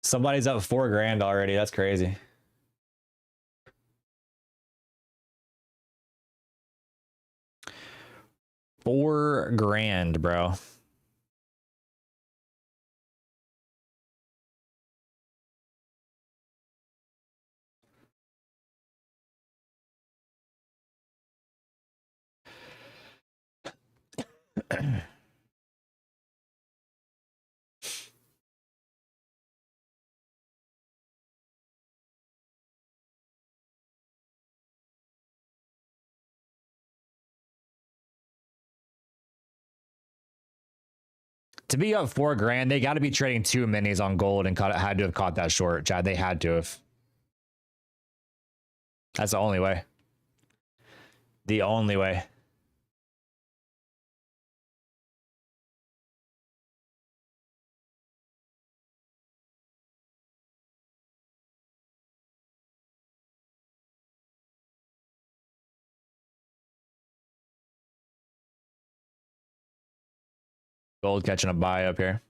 Somebody's up 4 grand already. That's crazy. $4 grand, bro. To be up 4 grand, they got to be trading 2 minis on gold and had to have caught that short, Chad. They had to have. That's the only way. The only way. Gold catching a buy up here.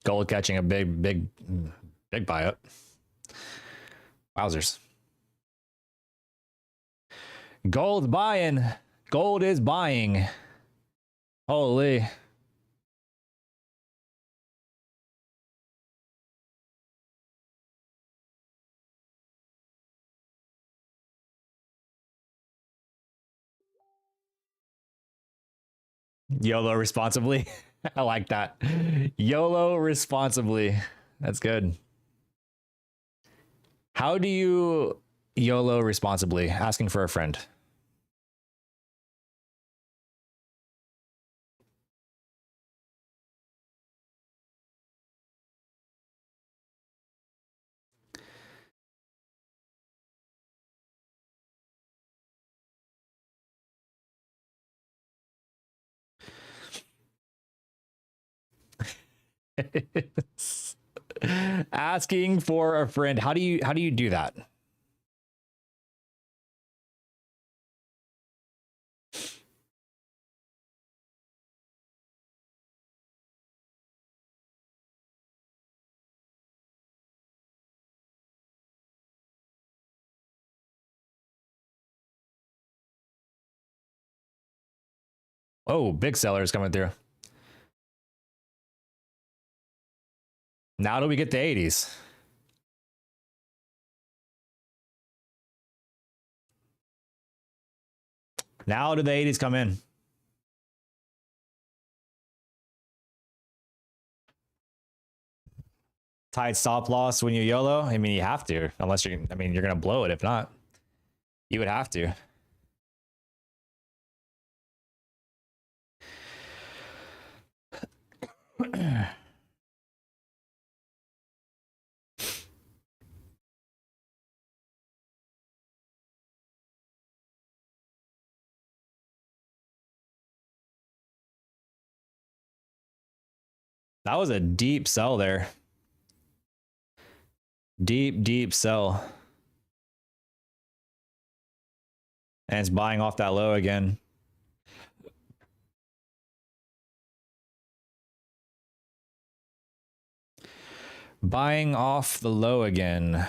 Gold catching a big buy up. Wowzers. Gold buying. Gold is buying. Holy. YOLO responsibly. I like that. YOLO responsibly. That's good. How do you YOLO responsibly? Asking for a friend. Asking for a friend. How do you do that? Oh, big sellers coming through. Now do we get the 80s? Now do the 80s come in? Tight stop loss when you YOLO? I mean, you have to, unless you're, I mean, you're going to blow it. If not, you would have to. That was a deep sell there. Deep sell. And it's buying off that low again. Buying off the low again.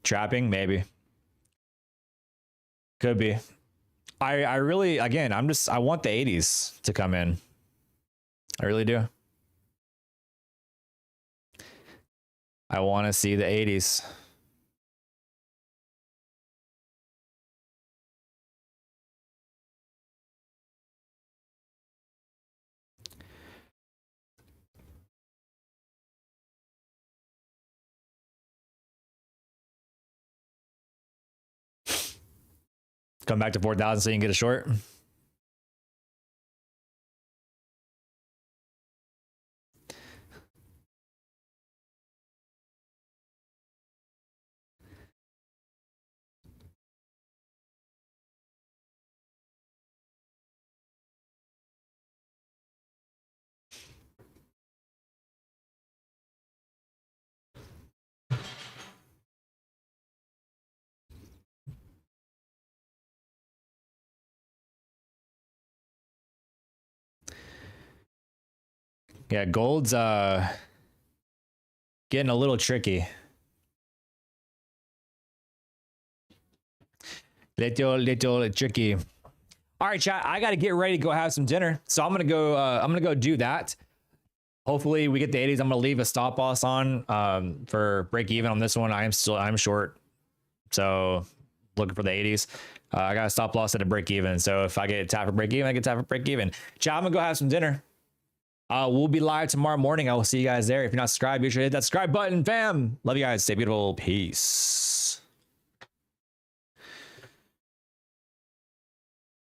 Trapping, maybe. Could be. I really, again, I want the 80s to come in. I really do. I want to see the 80s. Come back to 4,000 so you can get a short. Yeah, gold's getting a little tricky. Little tricky. All right, chat. I got to get ready to go have some dinner, so I'm gonna go do that. Hopefully, we get the 80s. I'm gonna leave a stop loss on for break even on this one. I'm short, so looking for the 80s. I got a stop loss at a break even, so if I get tapped for break even, I get tapped for break even. Chat. I'm gonna go have some dinner. We'll be live tomorrow morning. I will see you guys there. If you're not subscribed, be sure to hit that subscribe button, fam. Love you guys. Stay beautiful. Peace.